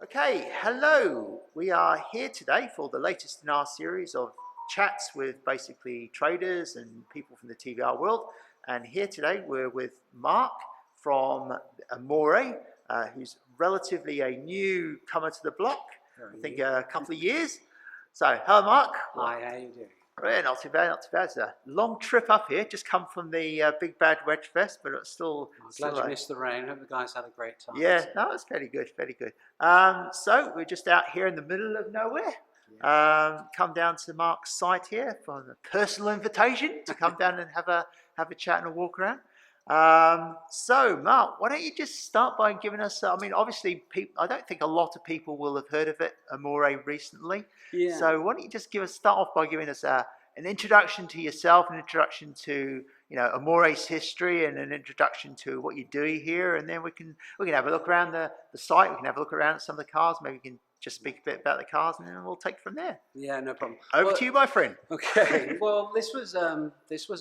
Okay, hello. We are here today for the latest in our series of chats with basically traders and people from the TVR world. And here today we're with Mark from Amore, who's relatively a newcomer to the block. I think a couple of years. So, hello, Mark. Hi, how you doing? Yeah, not too bad, not too bad. It's a long trip up here. Just come from the Big Bad Wedge Fest, but it's still. I'm glad you missed the rain. Hope the guys had a great time. Yeah, no, it's very good, very good. So we're just out here in the middle of nowhere. Come down to Mark's site here for a personal invitation to come down and have a chat and a walk around. So Mark, why don't you just start by giving us? I mean, obviously, I don't think a lot of people will have heard of it, Amore, recently. Yeah. So why don't you just start off by giving us an introduction to yourself, an introduction to Amore's history, and an introduction to what you do here, and then we can have a look around the site. We can have a look around at some of the cars. Maybe we can just speak a bit about the cars, and then we'll take it from there. Yeah, no problem. Over to you, my friend. Okay. Well, this was a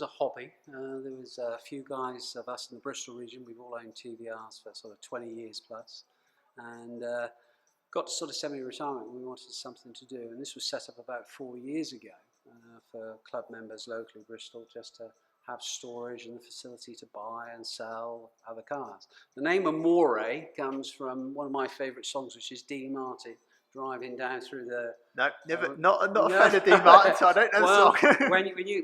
hobby. There was a few guys of us in the Bristol region. We've all owned TVRs for sort of 20 years plus, and got to sort of semi-retirement. We wanted something to do, and this was set up about 4 years ago for club members locally, Bristol, just to have storage and the facility to buy and sell other cars. The name Amore comes from one of my favourite songs, which is Dean Martin driving down through the. No, never. Not a fan of Dean Martin, so I don't know the song.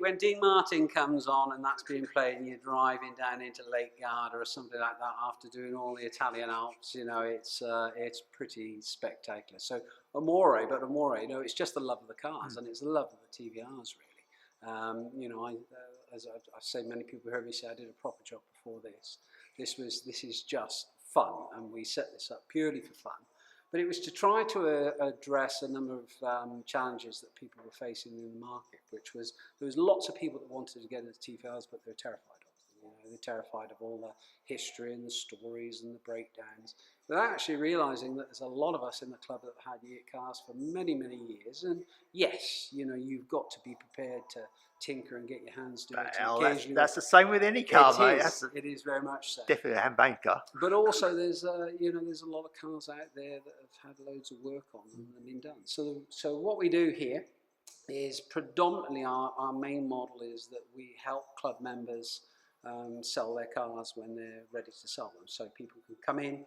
when Dean Martin comes on and that's being played, and you're driving down into Lake Garda or something like that after doing all the Italian Alps, it's pretty spectacular. So Amore, it's just the love of the cars, and it's the love of the TVRs really. As I say, many people heard me say I did a proper job before this. This is just fun, and we set this up purely for fun. But it was to try to address a number of challenges that people were facing in the market, which was there was lots of people that wanted to get into TVRs, but they were terrified of them. They're terrified of all the history and the stories and the breakdowns, without actually realising that there's a lot of us in the club that have had cars for many, many years. And yes, you've got to be prepared to tinker and get your hands dirty. Well, that's the same with any car, mate. It is very much so. Definitely a handmade car. But also, there's a lot of cars out there that have had loads of work on them and been done. So what we do here is predominantly our main model is that we help club members sell their cars when they're ready to sell them. So people can come in,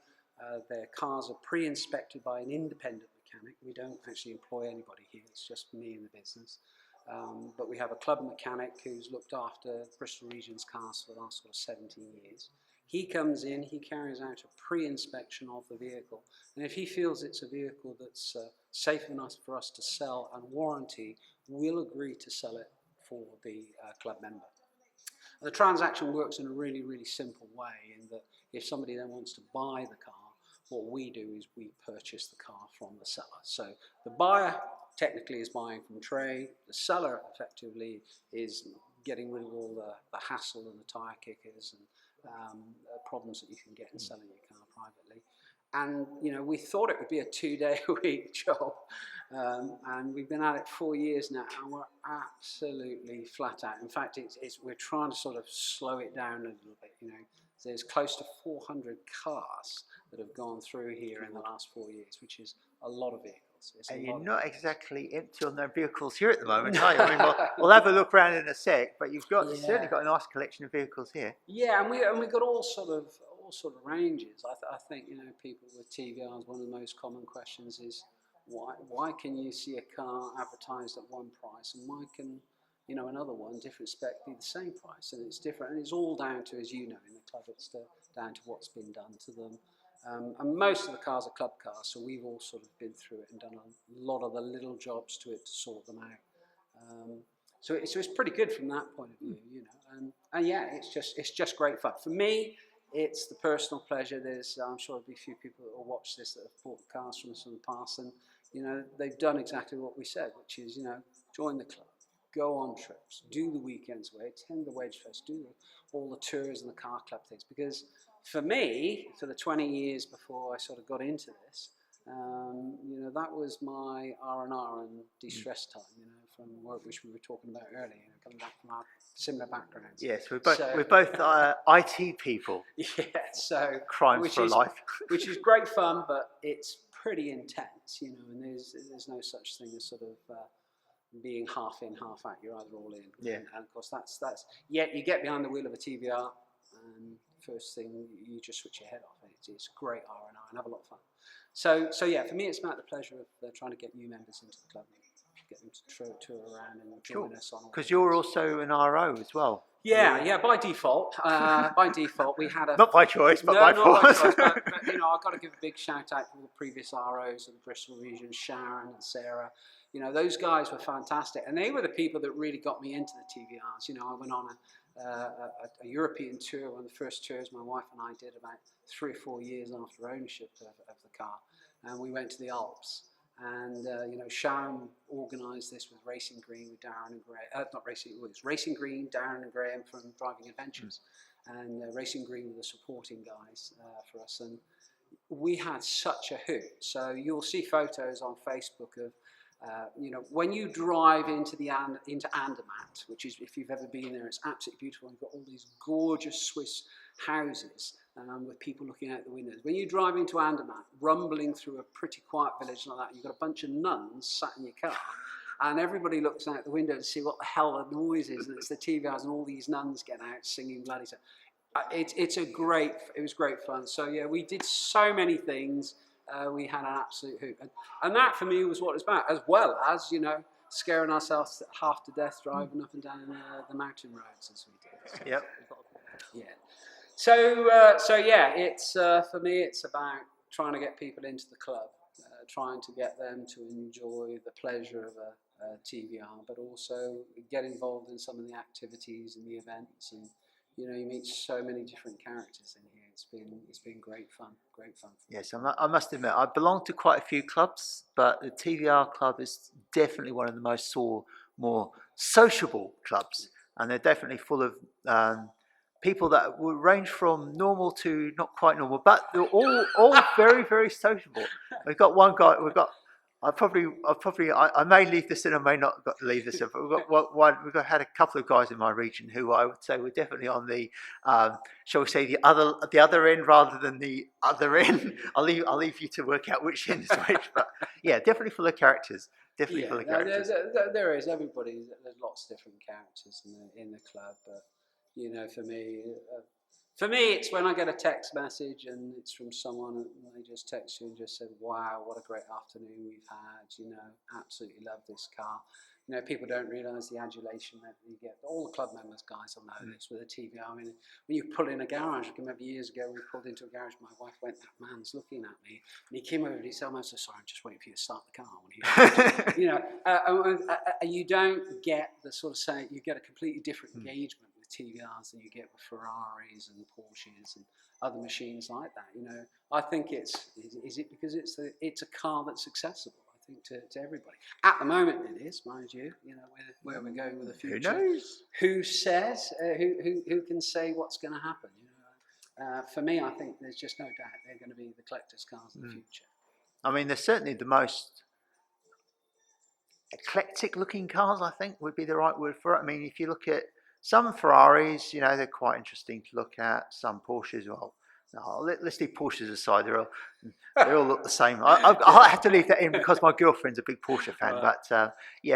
their cars are pre-inspected by an independent mechanic. We don't actually employ anybody here. It's just me in the business. But we have a club mechanic who's looked after Bristol Region's cars for the last sort of 17 years. He comes in, he carries out a pre-inspection of the vehicle, and if he feels it's a vehicle that's safe enough for us to sell and warranty, we'll agree to sell it for the club member. The transaction works in a really, really simple way, in that if somebody then wants to buy the car, what we do is we purchase the car from the seller. So the buyer technically is buying from trade. The seller effectively is getting rid of all the hassle and the tyre kickers and problems that you can get in selling your car privately. And we thought it would be a 2-day-a-week job, and we've been at it 4 years now, and we're absolutely flat out. In fact, we're trying to sort of slow it down a little bit. There's close to 400 cars that have gone through here in the last 4 years, which is a lot of vehicles. And you're not exactly empty on no vehicles here at the moment, are you? I mean, we'll have a look around in a sec, but you've certainly got a nice collection of vehicles here. Yeah, and we've got all sort of ranges. I think people with TVRs, one of the most common questions is why can you see a car advertised at one price, and why can another one, different spec, be the same price? And it's different, and it's all down to, as you know, in the club, it's down to what's been done to them. And most of the cars are club cars, so we've all sort of been through it and done a lot of the little jobs to it to sort them out. So it's pretty good from that point of view, And yeah, it's just great fun. For me, it's the personal pleasure. I'm sure there'll be a few people that will watch this that have bought cars from us in the past, and they've done exactly what we said, which is join the club, go on trips, do the weekends away, attend the Wedge Fest, do all the tours and the car club things. Because for me, for the 20 years before I sort of got into this, You know, that was my R&R and de-stress time, you know, from work which we were talking about earlier, you know, coming back from our similar backgrounds. Yes, we're both IT people. Yeah, so Crimes for life. which is great fun, but it's pretty intense, you know, and there's no such thing as sort of being half in, half out. You're either all in. Yeah. And of course that's you get behind the wheel of a TVR, and first thing you just switch your head off. It's great R&R and have a lot of fun. So yeah, for me it's about the pleasure of trying to get new members into the club, and get them to tour around and join us on. Because you're also an RO as well. Yeah, by default. By default, we had a... Not by choice, but no, by not force. by choice, but, you know, I've got to give a big shout out to the previous ROs of the Bristol region, Sharon and Sarah. You know, those guys were fantastic. And they were the people that really got me into the TVRs. You know, I went on a European tour, one of the first tours my wife and I did about 3 or 4 years after ownership of the car. And we went to the Alps. And, you know, Sharon organised this with Racing Green with Darren and Graham. Not Racing, it was Racing Green, Darren and Graham from Driving Adventures. And Racing Green were the supporting guys for us. And we had such a hoot. So you'll see photos on Facebook of, you know, when you drive into Andermatt, which is, if you've ever been there, it's absolutely beautiful. You've got all these gorgeous Swiss houses with people looking out the windows. When you drive into Andermatt, rumbling through a pretty quiet village like that, you've got a bunch of nuns sat in your car, and everybody looks out the window to see what the hell the noise is, and it's the TVRs and all these nuns get out singing bloody stuff. It was great fun. So yeah, we did so many things. We had an absolute hoot, and that for me was what it's about, as well as, you know, scaring ourselves half to death driving up and down the mountain roads as we did. So, Yep. yeah. So yeah, it's for me, it's about trying to get people into the club, trying to get them to enjoy the pleasure of a TVR, but also get involved in some of the activities and the events. And you know, you meet so many different characters in here. It's been great fun. Yes, I must admit, I belong to quite a few clubs, but the TVR club is definitely one of the more sociable clubs, and they're definitely full of people that will range from normal to not quite normal, but they're all very, very sociable. We've got one guy. I may leave this in, I may not leave this in, but had a couple of guys in my region who I would say were definitely on the, shall we say, the other end rather than the other end. I'll leave you to work out which end is which, but yeah, definitely full of characters. Definitely full of characters. There is everybody. There's lots of different characters in the club, but you know, for me, it's when I get a text message and it's from someone and they just text you and just said, "Wow, what a great afternoon we've had! You know, absolutely love this car." You know, people don't realise the adulation that you get. All the club members, guys, will know this with a TVR. I mean, when you pull in a garage, I can remember years ago we pulled into a garage. My wife went, "That man's looking at me," and he came over and he said, "I'm so sorry, I'm just waiting for you to start the car." You know, you don't get the sort of say. You get a completely different engagement with TVRs than you get with Ferraris and Porsches and other machines like that. You know, I think is it because it's a car that's accessible, I think, to everybody. At the moment it is, mind you, you know, where we're going with the future. Who knows? Who says, who can say what's going to happen? You know, for me, I think there's just no doubt they're going to be the collector's cars of the future. I mean, they're certainly the most eclectic looking cars, I think would be the right word for it. I mean, if you look at some Ferraris, you know, they're quite interesting to look at. Some Porsches, well, no, let's leave Porsches aside. They all look the same. I have to leave that in because my girlfriend's a big Porsche fan. Right.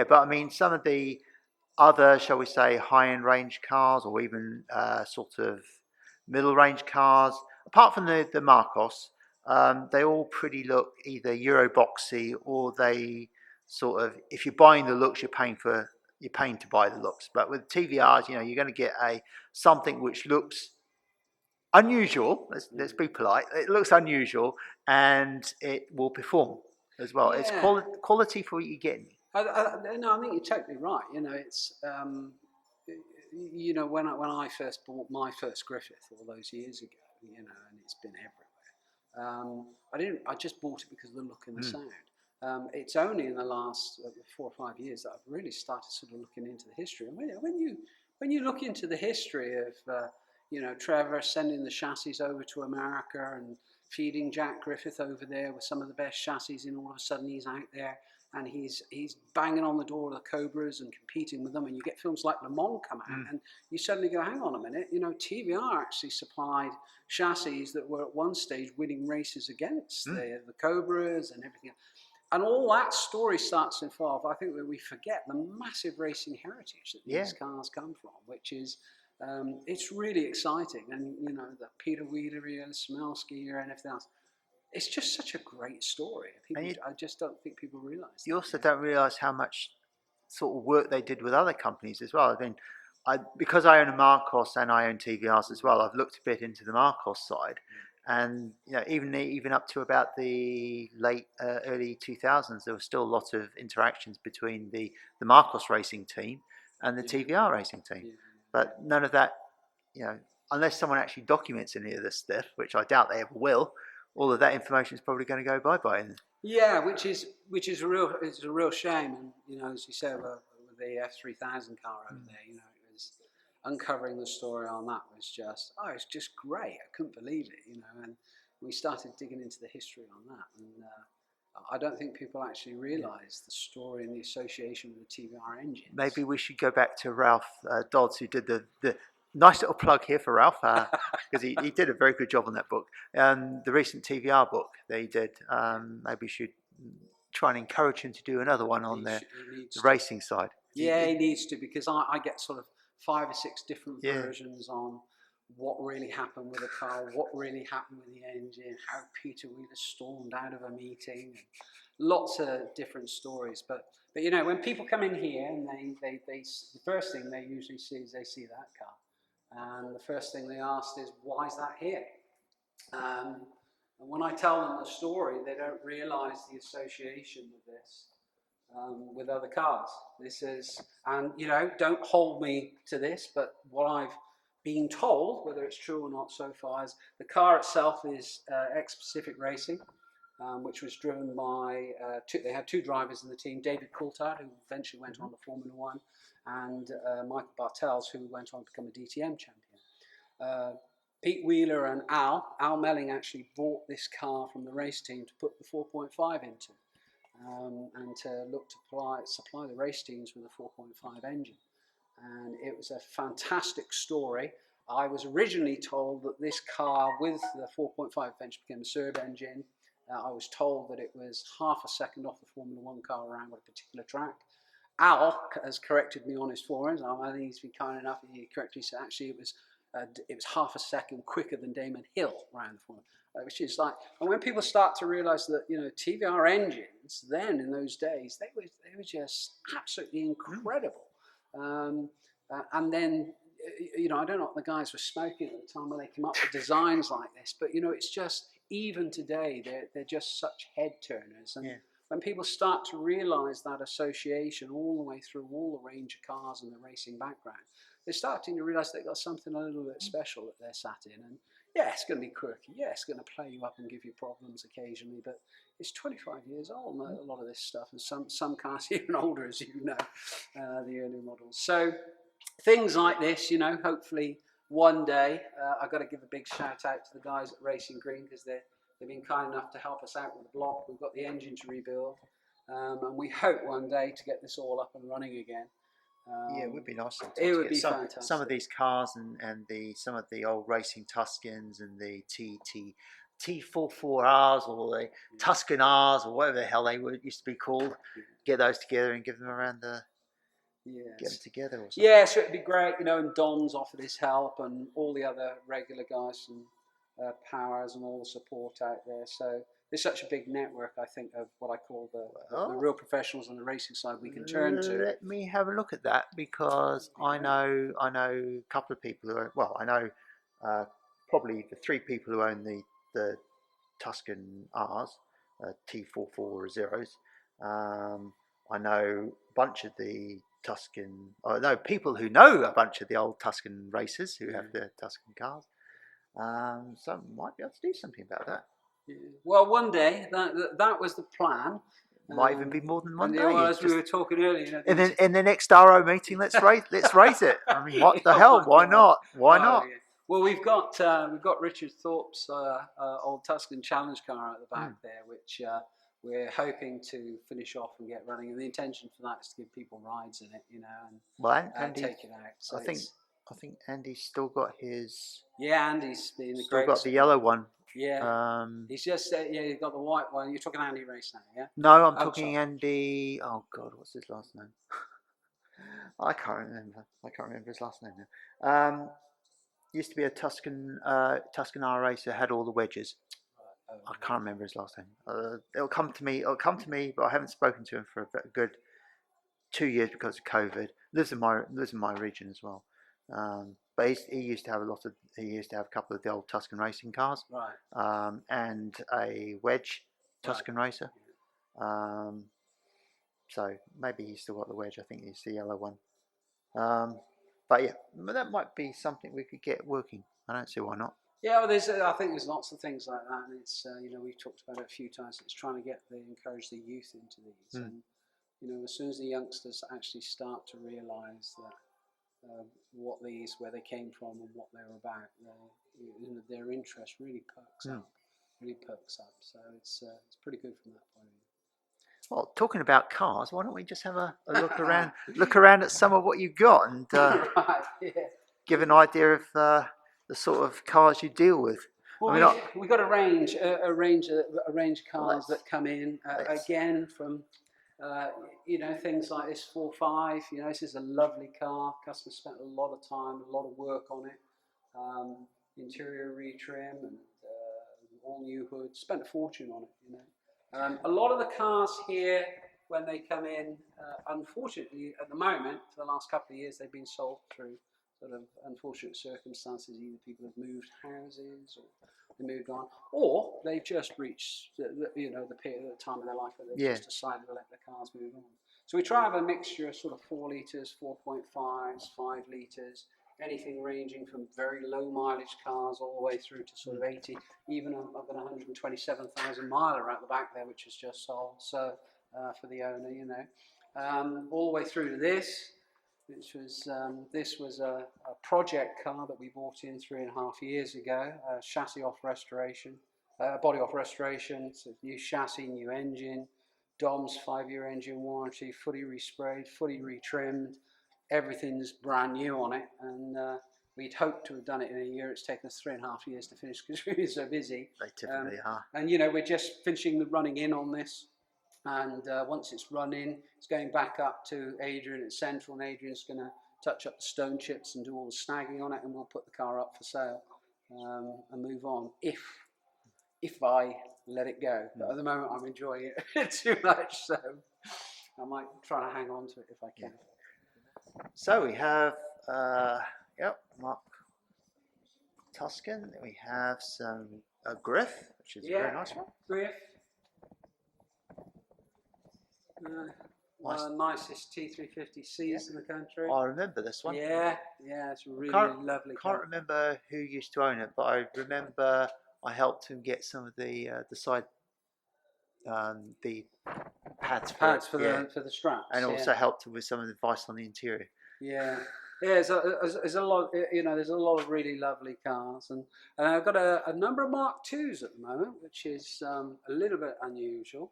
But I mean, some of the other, shall we say, high-end range cars, or even sort of middle-range cars, apart from the Marcos, they all pretty look either Euroboxy, or they sort of, if you're buying the looks, you're paying to buy the looks. But with TVRs, you know, you're going to get something which looks unusual. Let's be polite. It looks unusual, and it will perform as well. Yeah. It's quality for what you're getting. No, I think you're totally right. You know, it's you know, when I first bought my first Griffith all those years ago, you know, and it's been everywhere. I just bought it because of the look and the sound. It's only in the last 4 or 5 years that I've really started sort of looking into the history. And when you look into the history of you know, Trevor sending the chassis over to America and feeding Jack Griffith over there with some of the best chassis, and all of a sudden he's out there and he's banging on the door of the Cobras and competing with them, and you get films like Le Mans come out, and you suddenly go, hang on a minute, you know, TVR actually supplied chassis that were at one stage winning races against the Cobras and everything. And all that story starts to involve, I think that we forget the massive racing heritage that these cars come from, which is, it's really exciting. And, you know, the Peter Wheeler era, Smelsky era and everything else. It's just such a great story. I just don't think people realise. You also don't realise how much sort of work they did with other companies as well. I mean, because I own a Marcos and I own TVRs as well, I've looked a bit into the Marcos side, and you know, even up to about the late early 2000s, there was still a lot of interactions between the Marcos racing team and the TVR racing team. But none of that, you know, unless someone actually documents any of this stuff, which I doubt they ever will. All of that information is probably going to go bye-bye. Yeah, which is a real shame. And you know, as you said, with the F3000 car over there, you know, it was uncovering the story on that was just it's just great. I couldn't believe it, you know. And we started digging into the history on that, and I don't think people actually realise the story and the association with the TVR engines. Maybe we should go back to Ralph Dodds, who did the nice little plug here for Ralph, because he did a very good job on that book. The recent TVR book that he did, maybe we should try and encourage him to do another one on the racing side. Yeah, he needs to, because I get sort of 5 or 6 different versions on what really happened with the car, what really happened with the engine, how Peter Wheeler stormed out of a meeting, and lots of different stories. But you know, when people come in here and they the first thing they usually see is they see that car. And the first thing they asked is, why is that here? And when I tell them the story, they don't realise the association with this, with other cars. This is, and you know, don't hold me to this, but what I've been told, whether it's true or not so far, is the car itself is ex-Pacific Racing, which was driven by, they had 2 drivers in the team, David Coulthard, who eventually went on to Formula 1, and Michael Bartels, who went on to become a DTM champion. Pete Wheeler and Al Melling actually bought this car from the race team to put the 4.5 into, and to look to supply the race teams with a 4.5 engine. And it was a fantastic story. I was originally told that this car with the 4.5 engine became a Serb engine. I was told that it was half a second off the Formula 1 car around with a particular track. Al has corrected me on his forums. I think he's been kind enough. He correctly said actually it was half a second quicker than Damon Hill around the Formula, which is like. And when people start to realise that, you know, TVR engines then in those days they were just absolutely incredible. And then, you know, I don't know what the guys were smoking at the time when they came up with designs like this, but you know, it's just, even today they're just such head turners. And when people start to realise that association all the way through all the range of cars and the racing background, they're starting to realise they've got something a little bit special that they're sat in. And yeah, it's going to be quirky. Yeah, it's going to play you up and give you problems occasionally, but it's 25 years old, a lot of this stuff, and some cars even older, as you know, the early models. So things like this, you know, hopefully one day, I've got to give a big shout out to the guys at Racing Green, because they've been kind enough to help us out with the block. We've got the engine to rebuild, and we hope one day to get this all up and running again. Yeah, it would be nice. It would be fantastic. Some of these cars and some of the old racing Tuscans and the T44Rs or the Tuscan Rs or whatever the hell they used to be called, get those together and give them around the. Get them together or something. Yeah, so it'd be great, you know, and Don's offered his help and all the other regular guys and Powers and all the support out there. So there's such a big network, I think, of what I call the real professionals on the racing side we can turn to. Let me have a look at that, because I know a couple of people who I know probably the 3 people who own the Tuscan Rs, T44 I know a bunch of the people who know a bunch of the old Tuscan racers who have the Tuscan cars. So might be able to do something about that. Yeah. Well, one day that was the plan. Might even be more than one day. Well, as we were talking earlier, you know, and then in the next RO meeting, let's race it. I mean, what the hell? Why not? Why not? Yeah. Well, we've got Richard Thorpe's old Tuscan Challenge car at the back there, which we're hoping to finish off and get running. And the intention for that is to give people rides in it, you know, and Andy, take it out. So I think Andy's still got his. Yeah, Andy's been the Still great. got the yellow one. Yeah. He's just you've got the white one. You're talking Andy Race now, yeah? No, I'm talking Andy. Oh God, what's his last name? I can't remember his last name now. Used to be a Tuscan R racer, had all the wedges. I can't remember his last name. It'll come to me. But I haven't spoken to him for a good 2 years because of COVID. Lives in my region as well. But he used to have a couple of the old Tuscan racing cars, right? And a wedge Tuscan racer. So maybe he's still got the wedge. I think he's the yellow one. But yeah, that might be something we could get working. I don't see why not. Yeah, well, I think there's lots of things like that, and it's we've talked about it a few times. It's trying to encourage the youth into these, and as soon as the youngsters actually start to realise that where they came from and what they're about, their interest really perks up. So it's pretty good from that point of view. Well, talking about cars, why don't we just have a look around at some of what you've got and right, yeah. Give an idea of the sort of cars you deal with. Well, we've got a range of cars that come in again from things like this 4.5. This is a lovely car. Customer spent a lot of time, a lot of work on it. Interior retrim and all new hood. Spent a fortune on it. A lot of the cars here, when they come in, unfortunately, at the moment, for the last couple of years, they've been sold through sort of unfortunate circumstances. Either people have moved houses, or they moved on, or they've just reached the period of the time of their life where they've just decided to let their cars move on. So we try to have a mixture of sort of 4 litres, 4.5s, 5 litres, anything ranging from very low mileage cars all the way through to sort of 80. Even I've got a 127,000 miler out the back there, which is just sold. So for the owner, all the way through to this. This was a project car that we bought in 3.5 years ago. Chassis off restoration, body off restoration. So new chassis, new engine, DOMS 5-year engine warranty, fully resprayed, fully retrimmed. Everything's brand new on it, and we'd hoped to have done it in a year. It's taken us 3.5 years to finish because we were so busy. They typically are. And we're just finishing the running in on this. And once it's run in, it's going back up to Adrian at Central, and Adrian's going to touch up the stone chips and do all the snagging on it, and we'll put the car up for sale and move on if I let it go. But at the moment, I'm enjoying it too much, so I might try to hang on to it if I can. So we have Mark Tuscan. We have a Griff, which is a very nice one. Griff. One of the nicest T350Cs in the country. I remember this one. Yeah, it's a really lovely car. Can't remember who used to own it, but I remember I helped him get some of the side, the pads for the straps, and also helped him with some of the advice on the interior. Yeah, there's a lot. There's a lot of really lovely cars, and I've got a number of Mark IIs at the moment, which is a little bit unusual.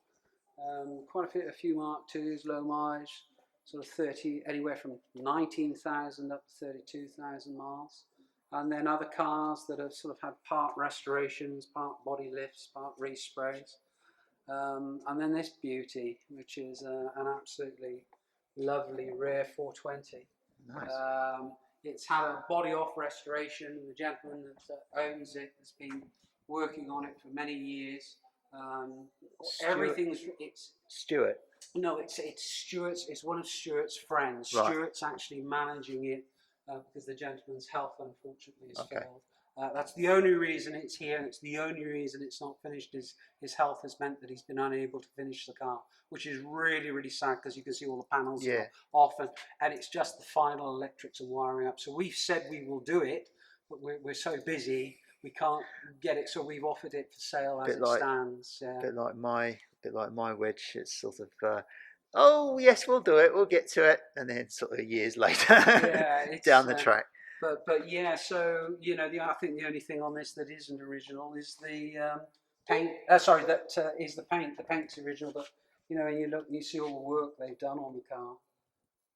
Quite a few Mark IIs, low mileage, sort of 30, anywhere from 19,000 up to 32,000 miles. And then other cars that have sort of had part restorations, part body lifts, part resprays. And then this beauty, which is an absolutely lovely rare 420. Nice. It's had a body off restoration, and the gentleman that owns it has been working on it for many years. It's Stuart. No, it's Stuart's. It's one of Stuart's friends. Right. Stuart's actually managing it because the gentleman's health, unfortunately, has failed. That's the only reason it's here, and it's the only reason it's not finished. His health has meant that he's been unable to finish the car, which is really, really sad because you can see all the panels are off, and it's just the final electrics and wiring up. So we've said we will do it, but we're so busy we can't get it, so we've offered it for sale as it stands. Yeah. Bit like my wedge. It's sort of, oh yes, we'll do it. We'll get to it, and then sort of years later, down the track. But yeah, so I think the only thing on this that isn't original is the paint. Sorry, that is the paint. The paint's original, but when you look and you see all the work they've done on the car.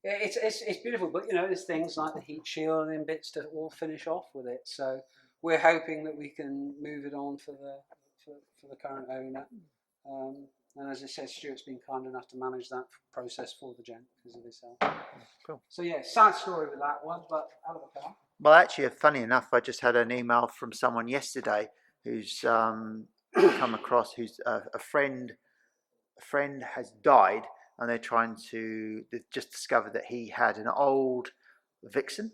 Yeah, it's beautiful, but there's things like the heat shield and bits to all finish off with it. So we're hoping that we can move it on for the current owner. And as I said, Stuart's been kind enough to manage that process for the gent because of his health. Cool. So yeah, sad story with that one, but out of the car. Well, actually, funny enough, I just had an email from someone yesterday who's come across who's a friend. A friend has died, and they've just discovered that he had an old Vixen,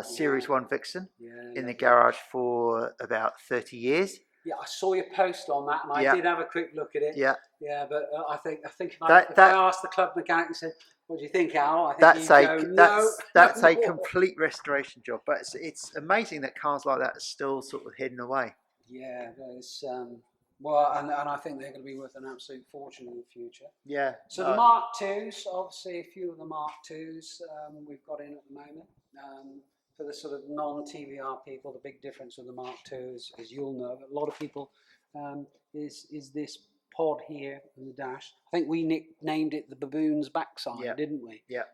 Series 1 Vixen, in the garage for about 30 years. Yeah, I saw your post on that, and I did have a quick look at it. Yeah, but I think if I asked the club mechanic and said, "What do you think, Al?" I think that's a complete restoration job. But it's amazing that cars like that are still sort of hidden away. Yeah, there's well, and I think they're going to be worth an absolute fortune in the future. Yeah. So the Mark IIs, obviously, a few of the Mark IIs we've got in at the moment. For the sort of non-TVR people, the big difference with the Mark II, as you'll know, a lot of people, is this pod here in the dash. I think we nicknamed it the baboon's backside, didn't we? Yeah.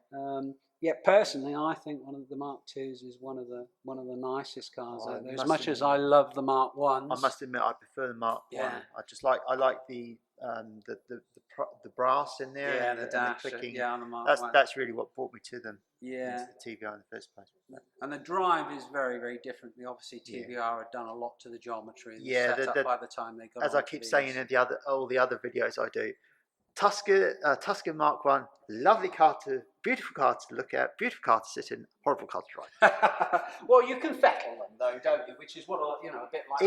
Personally, I think one of the Mark IIs is one of the nicest cars out there. As much as I love the Mark Ones, I must admit I prefer the Mark One. I like the brass in there. Yeah, and the dash. And the clicking. On the Mark One. That's really what brought me to them. Yeah. The TVR in the first place. And the drive is very, very different. Obviously, TVR had done a lot to the geometry and the setup by the time they got. As I keep saying in all the other videos I do, Tuscan Mark One, beautiful car to look at, beautiful car to sit in, horrible car to drive. Well, you can fettle them though, don't you? Which is what a bit like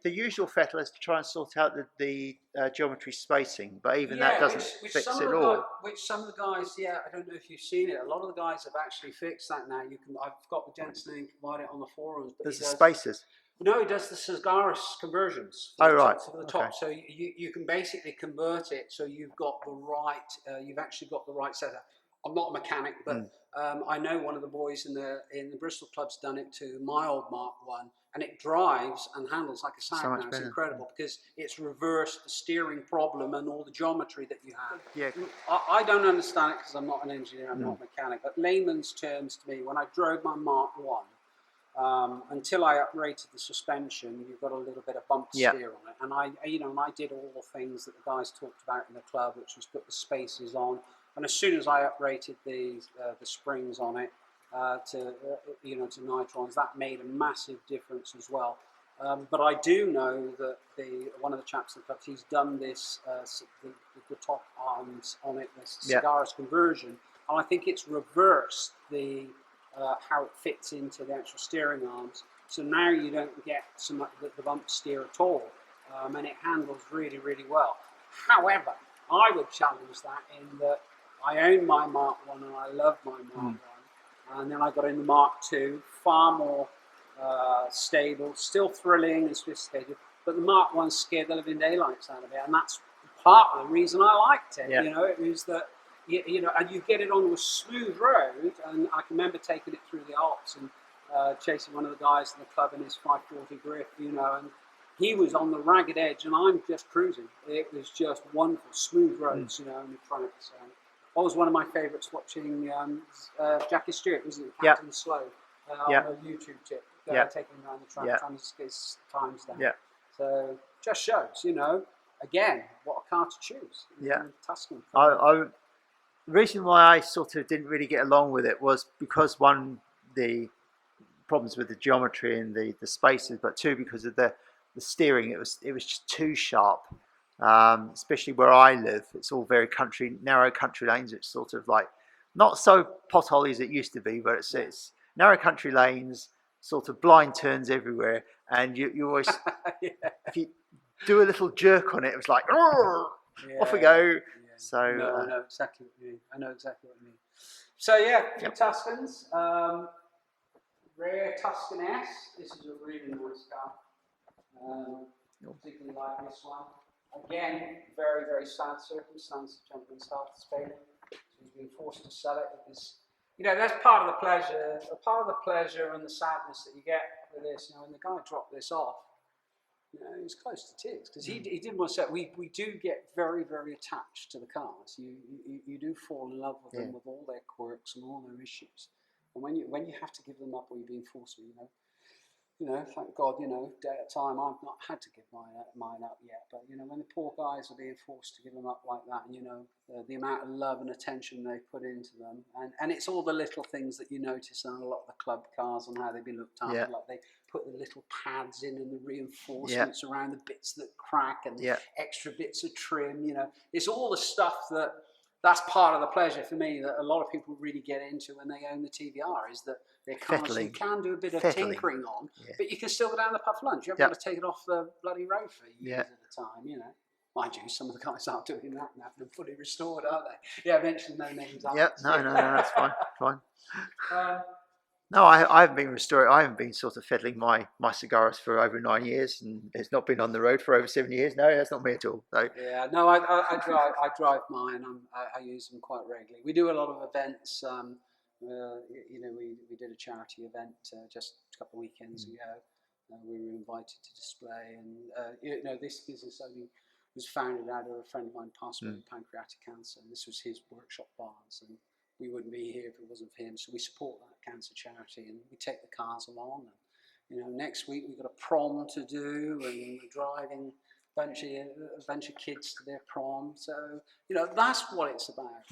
the usual fettle is to try and sort out the geometry spacing, but even that doesn't fix it all. Which some of the guys, I don't know if you've seen it. A lot of the guys have actually fixed that now. I've got the gent's name, provide it on the forums. But there's the spacers. No, he does the Sagaris conversions. For the top. So you can basically convert it so you've got the right. You've actually got the right setup. I'm not a mechanic, but I know one of the boys in the Bristol club's done it to my old Mark One, and it drives and handles like a sag now. It's incredible because it's reversed the steering problem and all the geometry that you have. Yeah. I don't understand it because I'm not an engineer. I'm not a mechanic. But layman's terms to me, when I drove my Mark One. Until I uprated the suspension, you've got a little bit of bump steer on it, and I did all the things that the guys talked about in the club, which was put the spacers on. And as soon as I uprated the springs on it to nitrons, that made a massive difference as well. But I do know that one of the chaps in the club, he's done this the top arms on it, this Sagaris conversion, and I think it's reversed how it fits into the actual steering arms. So now you don't get so much the bump steer at all, and it handles really, really well. However, I would challenge that in that I own my Mark One and I love my Mark One, and then I got in the Mark II, far more stable, still thrilling and sophisticated. But the Mark One scared the living daylights out of it, and that's part of the reason I liked it. It was that. And you get it onto a smooth road, and I can remember taking it through the Alps and chasing one of the guys in the club in his 540 grip, and he was on the ragged edge, and I'm just cruising. It was just wonderful, smooth roads, and the track. So that was one of my favourites watching Jackie Stewart, wasn't it? Captain Slow on a YouTube tip, taking him around the track, trying to get his times down. So just shows, again, what a car to choose. Tuscan. The reason why I sort of didn't really get along with it was because the problems with the geometry and the spaces, but two, because of the steering. It was just too sharp, especially where I live. It's all very narrow country lanes. It's sort of like not so potholy as it used to be, but it's narrow country lanes, sort of blind turns everywhere, and you always if you do a little jerk on it, it was like off we go. So no, I know exactly what you mean. So a few Tuscans. Rare Tuscan S. This is a really nice car. Particularly like this one. Again, very, very sad circumstance. The gentleman's heart is failing. So he's been forced to sell it. It was you know, that's part of the pleasure. Part of the pleasure and the sadness that you get with this. You know, when the guy dropped this off, you know, he was close to tears because he didn't want to say. We do get very, very attached to the cars. You do fall in love with them with all their quirks and all their issues. And when you have to give them up or you're being forced to, you know, thank God, you know, day at a time, I've not had to give mine up yet. But, you know, when the poor guys are being forced to give them up like that, and, you know, the amount of love and attention they put into them, and it's all the little things that you notice on a lot of the club cars and how they've been looked after, like they put the little pads in and the reinforcements around the bits that crack and the extra bits of trim, you know. It's all the stuff that's part of the pleasure for me that a lot of people really get into when they own the TVR, is that they're cars you can do a bit of tinkering on, but you can still go down the pub for lunch. You haven't got to take it off the bloody road for years at a time, you know. Mind you, some of the guys aren't doing that now. They're fully restored, aren't they? Yeah, mention no names. No, that's fine. No, I haven't been restoring. I haven't been sort of fiddling my cigars for over 9 years, and it's not been on the road for over 7 years. No, that's not me at all. So. Yeah, no, I drive mine. I use them quite regularly. We do a lot of events. You know, we did a charity event just a couple of weekends ago. We were invited to display, and you know, this business only was founded out of a friend of mine passed away with pancreatic cancer, and this was his workshop barns, and we wouldn't be here if it wasn't for him. So we support that cancer charity, and we take the cars along. And you know, next week we've got a prom to do, and we're driving a bunch of kids to their prom. So you know, that's what it's about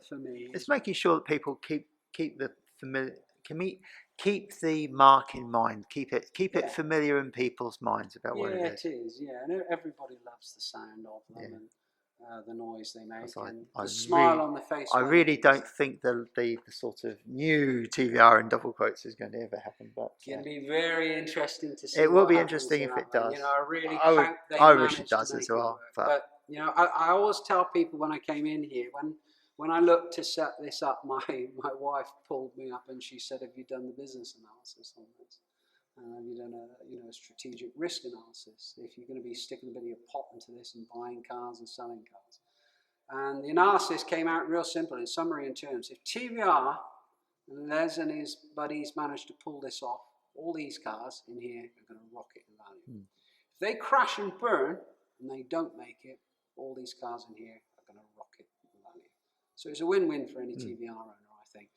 for me. It's making sure that people keep the familiar, keep the mark in mind, keep it familiar in people's minds about what it is. Yeah, it is. Yeah, and everybody loves the sound of them and the noise they make, and the smile on the face. I really don't think the sort of new TVR in double quotes is going to ever happen, but it'll be very interesting to see. It will be interesting if it does. You know, I really hope they wish it does as well. But you know, I always tell people when I came in here, when I looked to set this up, my wife pulled me up and she said, "Have you done the business analysis on this? Have you done a strategic risk analysis? If you're going to be sticking a bit of your pot into this and buying cars and selling cars." And the analysis came out real simple. In summary, in terms, if TVR and Les and his buddies managed to pull this off, all these cars in here are going to rocket in value. If they crash and burn and they don't make it, all these cars in here are going to rocket in value. So it's a win-win for any TVR owner, I think.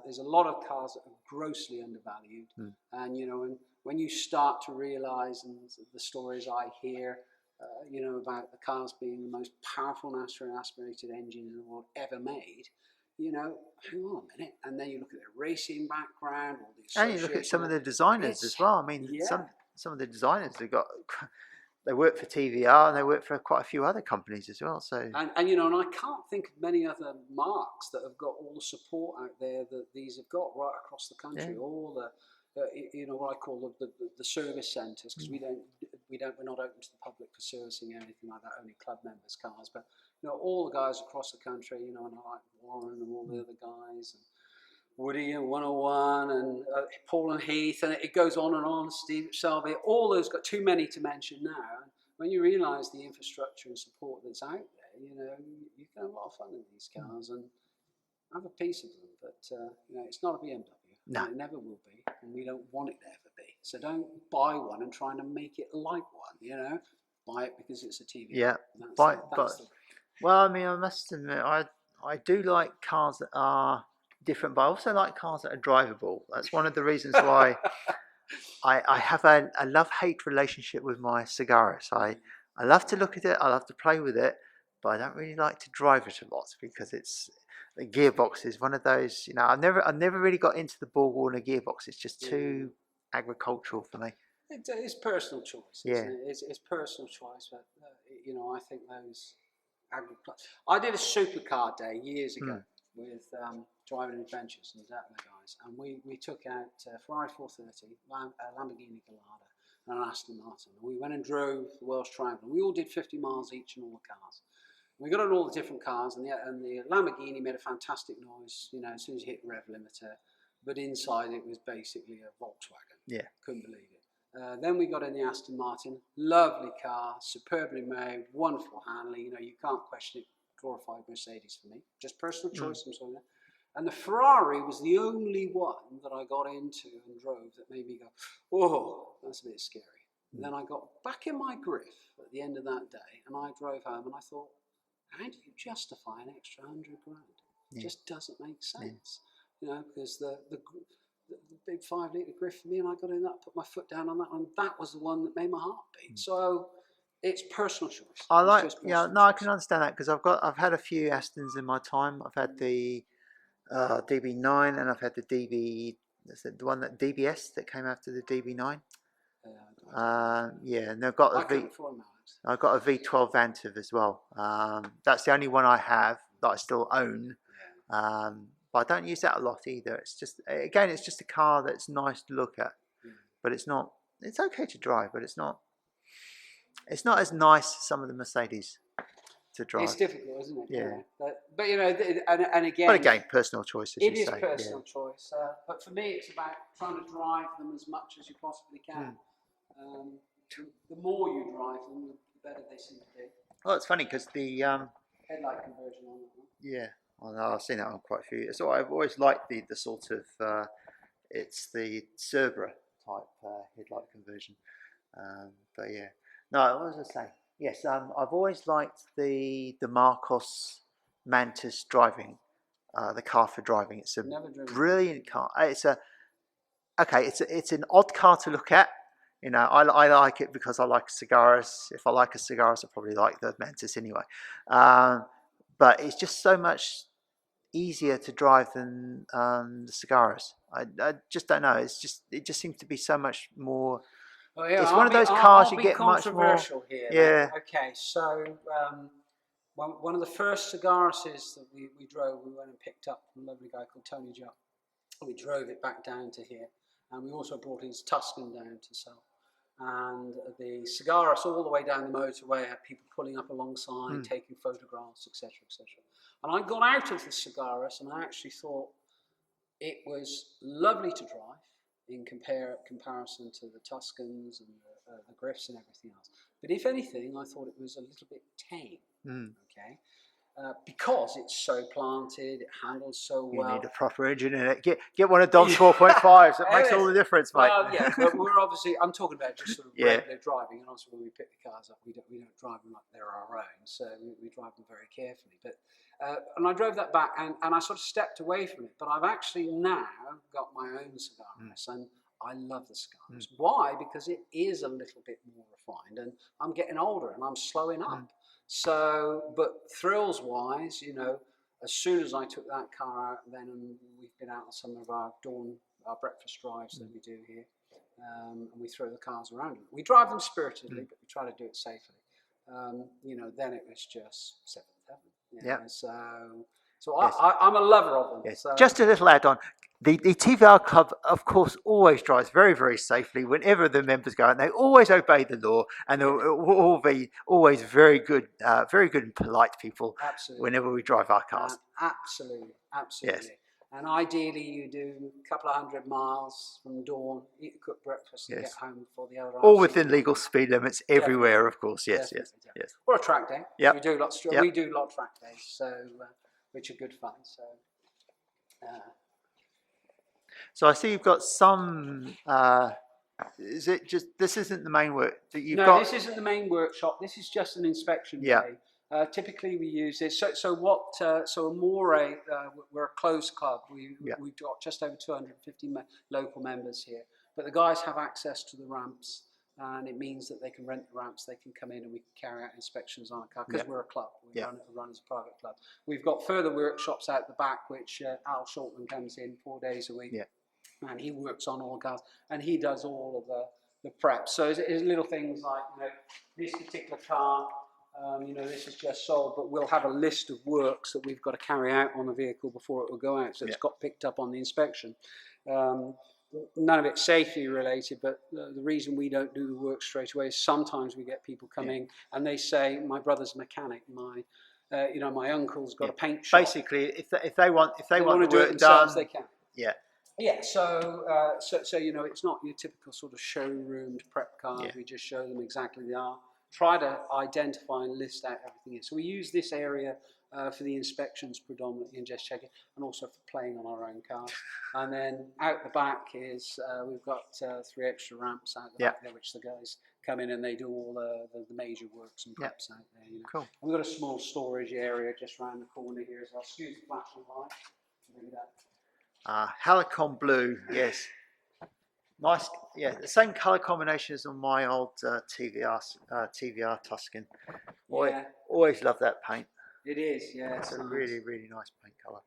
There's a lot of cars that are grossly undervalued, and you know, when you start to realise, and the stories I hear, you know, about the cars being the most powerful naturally aspirated engine in the world ever made, you know, hang on a minute, and then you look at their racing background, all the and you look at some of the designers as well. I mean, some of the designers they work for TVR and they work for quite a few other companies as well. So and you know, and I can't think of many other marques that have got all the support out there that these have got right across the country. All the you know, what I call the service centres, because we're not open to the public for servicing or anything like that. Only club members' cars, but you know, all the guys across the country. You know, and I like Warren and all the other guys. And Woody and 101 and Paul and Heath, and it goes on, Steve Selby, all those, got too many to mention now. And when you realise the infrastructure and support that's out there, you know, you can have a lot of fun in these cars and have a piece of them. But, you know, it's not a BMW. No. It never will be, and we don't want it to ever be. So don't buy one and try to make it like one, you know. Buy it because it's a TV. Yeah, well, I mean, I must admit, I do like cars that are different, but I also like cars that are drivable. That's one of the reasons why I have a love-hate relationship with my Cigaris. I love to look at it, I love to play with it, but I don't really like to drive it a lot because the gearbox is one of those, you know, I've never really got into the ball Warner gearbox. It's just too agricultural for me. It's personal choice. It's personal choice, but you know, I think those I did a supercar day years ago with Driving Adventures and that and the guys, and we took out Ferrari 430, Lamborghini Gallardo, and an Aston Martin. And we went and drove the Welsh Triangle. We all did 50 miles each in all the cars. We got on all the different cars, and the Lamborghini made a fantastic noise, you know, as soon as you hit the rev limiter. But inside it was basically a Volkswagen. Yeah, couldn't believe it. Then we got in the Aston Martin, lovely car, superbly made, wonderful handling. You know, you can't question it. Glorified Mercedes for me, just personal choice. I'm sorry. And the Ferrari was the only one that I got into and drove that made me go, oh, that's a bit scary. And then I got back in my griff at the end of that day, and I drove home, and I thought, how do you justify an extra 100 grand? It just doesn't make sense, you know, because the big 5 litre griff for me, and I got in that, put my foot down on that, and that was the one that made my heart beat. So it's personal choice. I can understand that, because I've had a few Astons in my time. I've had the DB9, and I've had the the one that DBS that came after the DB9. And they've got I've got a V12 Vantive as well. That's the only one I have that I still own. But I don't use that a lot either. It's just a car that's nice to look at, but it's not. It's okay to drive, but it's not as nice as some of the Mercedes to drive. It's difficult, isn't it? Yeah. But you know, and again. But again, personal choice, as it you is say. personal choice. But for me, it's about trying to drive them as much as you possibly can. The more you drive them, the better they seem to be. Well, it's funny because the headlight conversion on it. Yeah, I've seen that on quite a few. So I've always liked the sort of it's the Cerbera type headlight conversion. But yeah, no, what was I saying? Yes, I've always liked the Marcos Mantis driving, the car for driving. It's a brilliant car. It's an odd car to look at. You know, I like it because I like cigars. If I like a cigars, I probably like the Mantis anyway. But it's just so much easier to drive than the cigars. I just don't know. It just seems to be so much more. Oh, yeah, it's one of those cars you get much more. Controversial here. Yeah. Okay, so one of the first cigars that we drove, we went and picked up from a lovely guy called Tony Jupp. We drove it back down to here, and we also brought his Tuscan down to sell. And the Cigaris all the way down the motorway had people pulling up alongside, taking photographs, etc., etc. And I got out of the Cigaris, and I actually thought it was lovely to drive in comparison to the Tuscans and the Griffs and everything else. But if anything, I thought it was a little bit tame. Okay. Because it's so planted, it handles so well. You need a proper engine in it. Get one of Dom's 4.5s. That makes all the difference, mate. Well, yeah, but we're obviously. I'm talking about just sort of regular driving, and also when we pick the cars up, we don't drive them like they're our own. So we drive them very carefully. But and I drove that back, and I sort of stepped away from it. But I've actually now got my own Cigaris, and I love the Cigaris. Why? Because it is a little bit more refined, and I'm getting older, and I'm slowing up. So, but thrills-wise, you know, as soon as I took that car out, then we've been out on some of our breakfast drives that we do here, and we throw the cars around. We drive them spiritedly, but we try to do it safely. You know, then it was just seventh heaven. Yeah. So I'm a lover of them. Yes. So. Just a little add-on. The TVR Club, of course, always drives very, very safely whenever the members go out. And they always obey the law, and they'll always very good and polite people. Absolutely. Whenever we drive our cars. Absolutely. Yes. And ideally, you do a couple of 100 miles from dawn, eat a cooked breakfast, and get home before the other. All within legal speed limits everywhere, of course. Yes. Or a track day. Yeah. We do a lot of track days, so which are good fun. So I see you've got some. Is it just this isn't the main work that you've got? No, this isn't the main workshop. This is just an inspection day. Typically, we use this. So Amore, we're a closed club. We've got just over 250 local members here. But the guys have access to the ramps, and it means that they can rent the ramps. They can come in, and we can carry out inspections on a car because we're a club. We run as a private club. We've got further workshops out the back, which Al Shortman comes in 4 days a week. And he works on all cars, and he does all of the prep. So it's little things like, you know, this particular car, you know, this is just sold, but we'll have a list of works that we've got to carry out on the vehicle before it will go out. So it's got picked up on the inspection. None of it's safety related, but the reason we don't do the work straight away is sometimes we get people coming and they say, my brother's a mechanic, my uncle's got a paint shop. Basically, if they want to do it themselves, they can. Yeah, so you know, it's not your typical sort of showroomed prep cars. We just show them exactly they are. Try to identify and list out everything. So we use this area for the inspections predominantly and just checking, and also for playing on our own cars. And then out the back is we've got 3 extra ramps out the back there, which the guys come in and they do all the major works and preps out there. You know. Cool. We've got a small storage area just around the corner here as well. Excuse the flashing light. Look at that. Halicon blue, yes. Nice, yeah, the same colour combination as on my old TVR Tuscan. Always love that paint. It is, yeah. It's a nice. really, really nice paint colour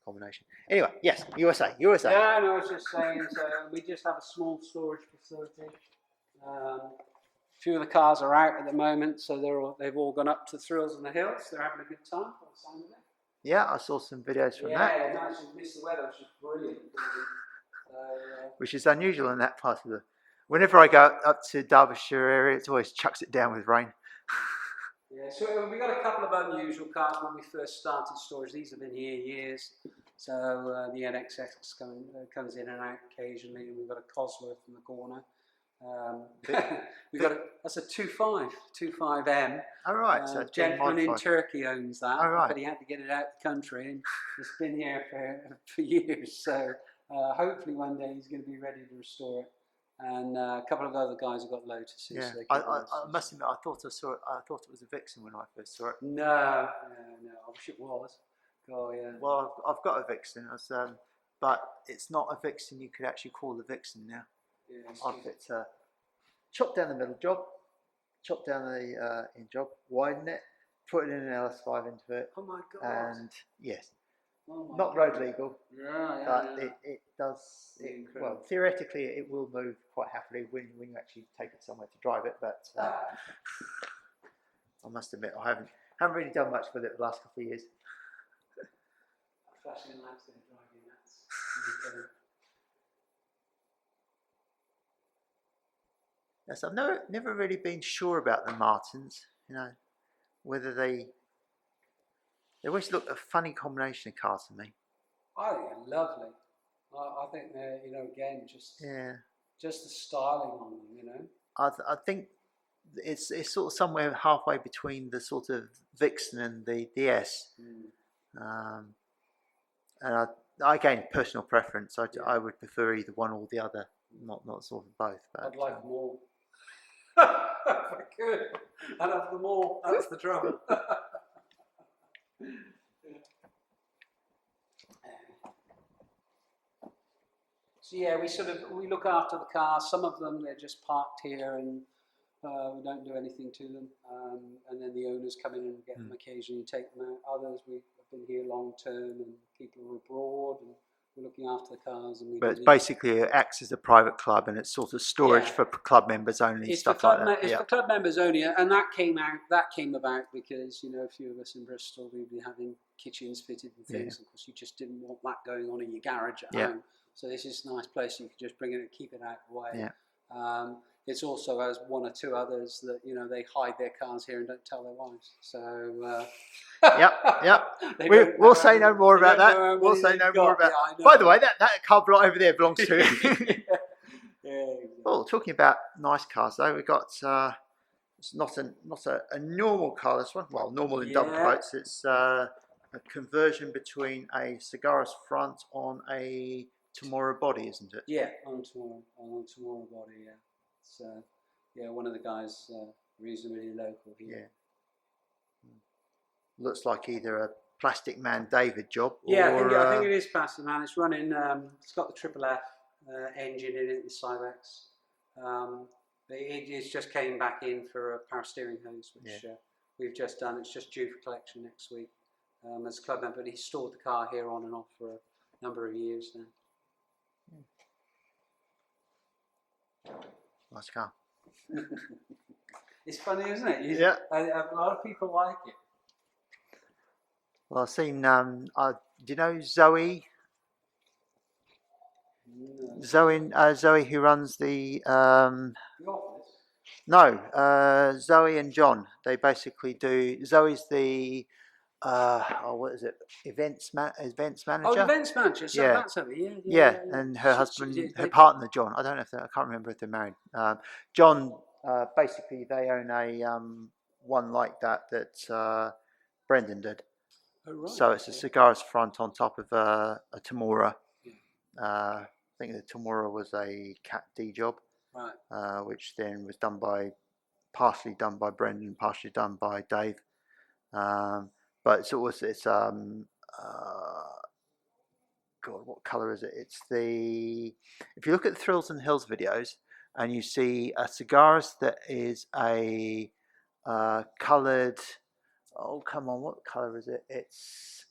combination. Anyway, yes, USA. Yeah, no, I was just saying, so we just have a small storage facility. A few of the cars are out at the moment, so they've all gone up to Thrills on the Hills. They're having a good time by the sound of it. Yeah, I saw some videos from that. Yeah, nice. You missed the weather, which is brilliant. Which is unusual in that part of the. Whenever I go up to Derbyshire area, it always chucks it down with rain. Yeah, so we got a couple of unusual cars when we first started storage. These have been here years. So the NXX comes in and out occasionally, and we've got a Cosworth in the corner. That's a 25M. Oh right, so gentleman in Turkey owns that, right. But he had to get it out of the country, and it's been here for years. So hopefully one day he's going to be ready to restore it. And a couple of other guys have got Lotuses. Yeah, so I must admit, I thought it was a Vixen when I first saw it. No, I wish it was. Oh yeah. Well, I've got a Vixen, but it's not a Vixen you could actually call the Vixen now. Yeah, It's chop down the middle job, chop down the in job, widen it, put it in an LS5 into it. Oh my god. And yes, not road legal, but yeah. it does. Well, theoretically, it will move quite happily when you actually take it somewhere to drive it. But I must admit, I haven't really done much with it the last couple of years. Flashing lights there driving, that's Yes, I've never really been sure about the Martins. You know, whether they always look a funny combination of cars to me. I think they're lovely. I think they're, again, just the styling on them, I think it's sort of somewhere halfway between the sort of Vixen and the DS. And again, personal preference. I would prefer either one or the other, not sort of both. But I'd like them all. If I could, I'd have them all. That's the trouble. So yeah, we look after the cars. Some of them they're just parked here and we don't do anything to them. And then the owners come in and get them occasionally, take them out. Others we've been here long term, and people are abroad, and we're looking after the cars. And but it's basically it acts as a private club, and it's sort of storage for club members only. It's stuff for like that. It's for club members only, and that came about because a few of us in Bristol we'd be having kitchens fitted and things. Of course, you just didn't want that going on in your garage at home. So this is a nice place you could just bring it and keep it out of the way. It's also has one or two others that they hide their cars here and don't tell their wives. So we'll say no more about that. We'll say no more about. By the way, that car block over there belongs to. Exactly. Oh, talking about nice cars though, we've got it's not a normal car. This one, well, normal in double quotes. It's a conversion between a Cigaris front on a Tomorrow body, isn't it? Yeah, on Tomorrow body. Yeah. So, one of the guys reasonably local here. Looks like either a Plastic Man David job. Yeah, or, I think it is Plastic Man. It's running. It's got the Triple F engine in it, the Cyrex. It just came back in for a power steering hose, which we've just done. It's just due for collection next week as a club member. But he's stored the car here on and off for a number of years now. Nice car. It's funny, isn't it? A lot of people like it. Well, I've seen. Do you know Zoe? No. Zoe, who runs the. The office? No, Zoe and John. They basically do. Zoe's the. What is it? Events manager. Oh, events manager. So that's Zoe. Yeah, and her husband, her partner John. I don't know if I can't remember if they're married. John, basically, they own a one like that Brendan did. Oh, right. So it's a cigarist front on top of a Tamura. I think the Tamura was a Cat D job, Right. which then was partially done by Brendan, partially done by Dave. But God, what colour is it? If you look at the Thrills and Hills videos and you see a cigarist that is a coloured, oh come on, what colour is it? It's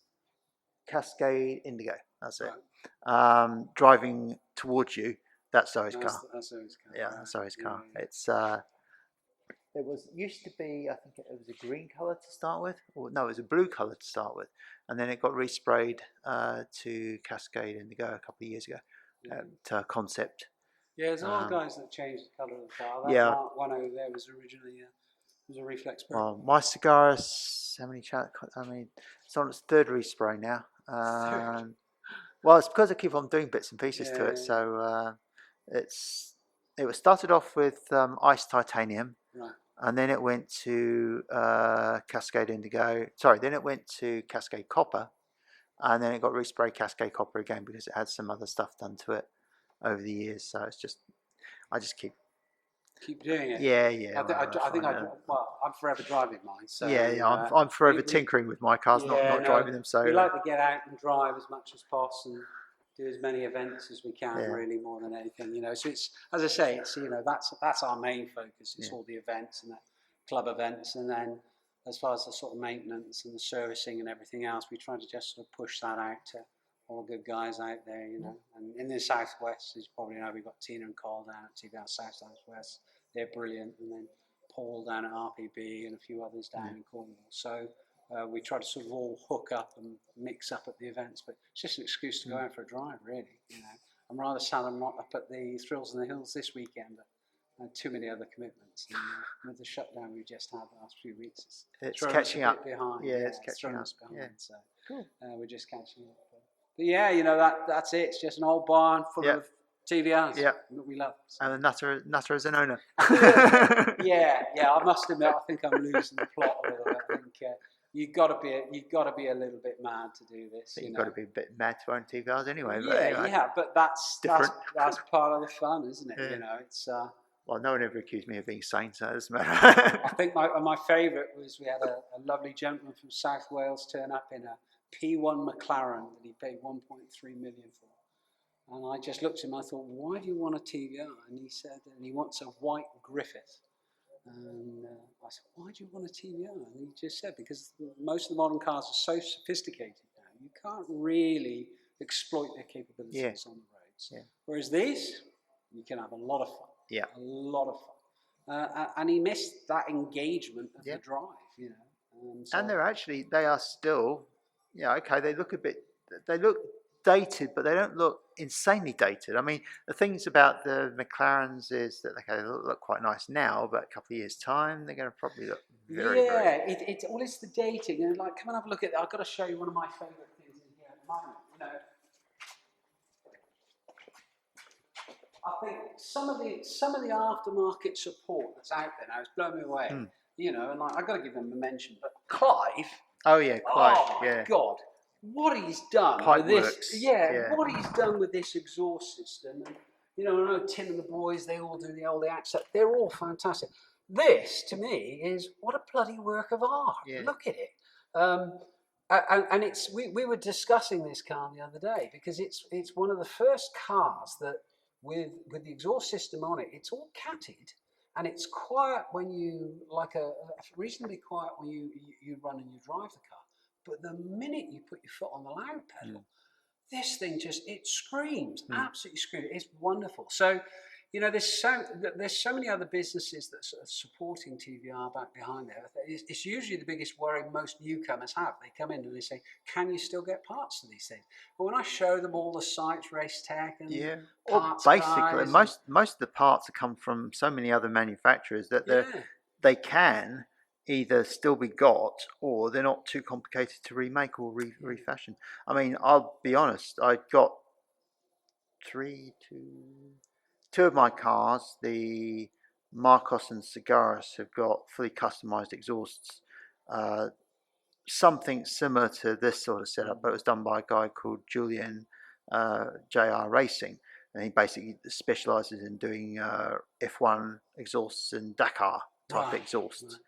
Cascade Indigo. That's it. Right. Driving towards you. That's Zoe's car. That's Zoe's car. Yeah, Right. that's Zoe's car. Yeah. It's it used to be, I think it was a green colour to start with, or no, it was a blue colour to start with, and then it got resprayed to Cascade Indigo a couple of years ago. To Concept. Yeah, there's a lot of guys that changed the colour of the car. That Yeah. one over there was originally was a reflex brake. Well, my cigar is how many? I mean, it's on its third respray now. Well, it's because I keep on doing bits and pieces to it. So it was started off with ice titanium, Right. and then it went to Cascade Indigo. Sorry, then it went to Cascade Copper, and then it got resprayed Cascade Copper again because it had some other stuff done to it over the years. So I just keep doing it. Yeah. Well, I'm forever driving mine. So I'm forever tinkering with my cars, not driving them. So we like to get out and drive as much as possible and do as many events as we can, really, more than anything. So it's, as I say, it's that's our main focus. It's all the events and the club events, and then as far as the sort of maintenance and the servicing and everything else, we try to just sort of push that out to all the good guys out there, And in the southwest, as you probably know, we've got Tina and Carl down at TVR Southwest. They're brilliant, and then Paul down at RPB and a few others down in Cornwall. So we try to sort of all hook up and mix up at the events, but it's just an excuse to go out for a drive, really. I'm rather sad I'm not up at the Thrills and the Hills this weekend, but I had too many other commitments. And with the shutdown we just had the last few weeks, it's catching up. Behind. Yeah, it's catching up. Behind, so cool. We're just catching up. But yeah, that's it. It's just an old barn full of TVRs that we love. So. And the Nutter as an owner. yeah. I must admit, I think I'm losing the plot a little bit. I think you've got to be a little bit mad to do this. You've got to be a bit mad to own TVRs anyway. But that's part of the fun, isn't it? Yeah. It's. Well, no one ever accused me of being sane, so it doesn't matter. I think my favourite was we had a lovely gentleman from South Wales turn up in a P1 McLaren that he paid 1.3 million for. And I just looked at him, I thought, why do you want a TVR? And he said, and he wants a white Griffith. And I said, why do you want a TVR? And he just said, because most of the modern cars are so sophisticated now, you can't really exploit their capabilities on the roads. Yeah. Whereas these, you can have a lot of fun. Yeah. A lot of fun. And he missed that engagement of the drive, And they are still, okay, they look dated, but they don't look insanely dated. I mean, the things about the McLarens is that they look quite nice now, but a couple of years' time, they're going to probably look very, very... It's the dating. And come and have a look at that. I've got to show you one of my favourite things in here at the moment. I think some of the aftermarket support that's out there now is blowing me away. And I've got to give them a mention. But Clive. Oh yeah, Clive. Oh my God. What he's done Pipe with works. this, what he's done with this exhaust system, and I know Tim and the boys, they all do the old accent. They're all fantastic. This, to me, is what a bloody work of art. Yeah. Look at it, and it's we were discussing this car the other day because it's one of the first cars that with the exhaust system on it, it's all catted. And it's quiet when you reasonably quiet when you run and you drive the car. But the minute you put your foot on the loud pedal, this thing it screams, absolutely screams. It's wonderful. So, there's so many other businesses that are supporting TVR back behind there. It's usually the biggest worry most newcomers have. They come in and they say, "Can you still get parts for these things?" But when I show them all the sites, Race Tech and parts basically most of the parts have come from so many other manufacturers that they can either still be got or they're not too complicated to remake or refashion. I mean, I'll be honest, I got two of my cars, the Marcos and Cigaris, have got fully customized exhausts something similar to this sort of setup, but it was done by a guy called Julian JR Racing, and he basically specialises in doing F1 exhausts and Dakar type exhausts.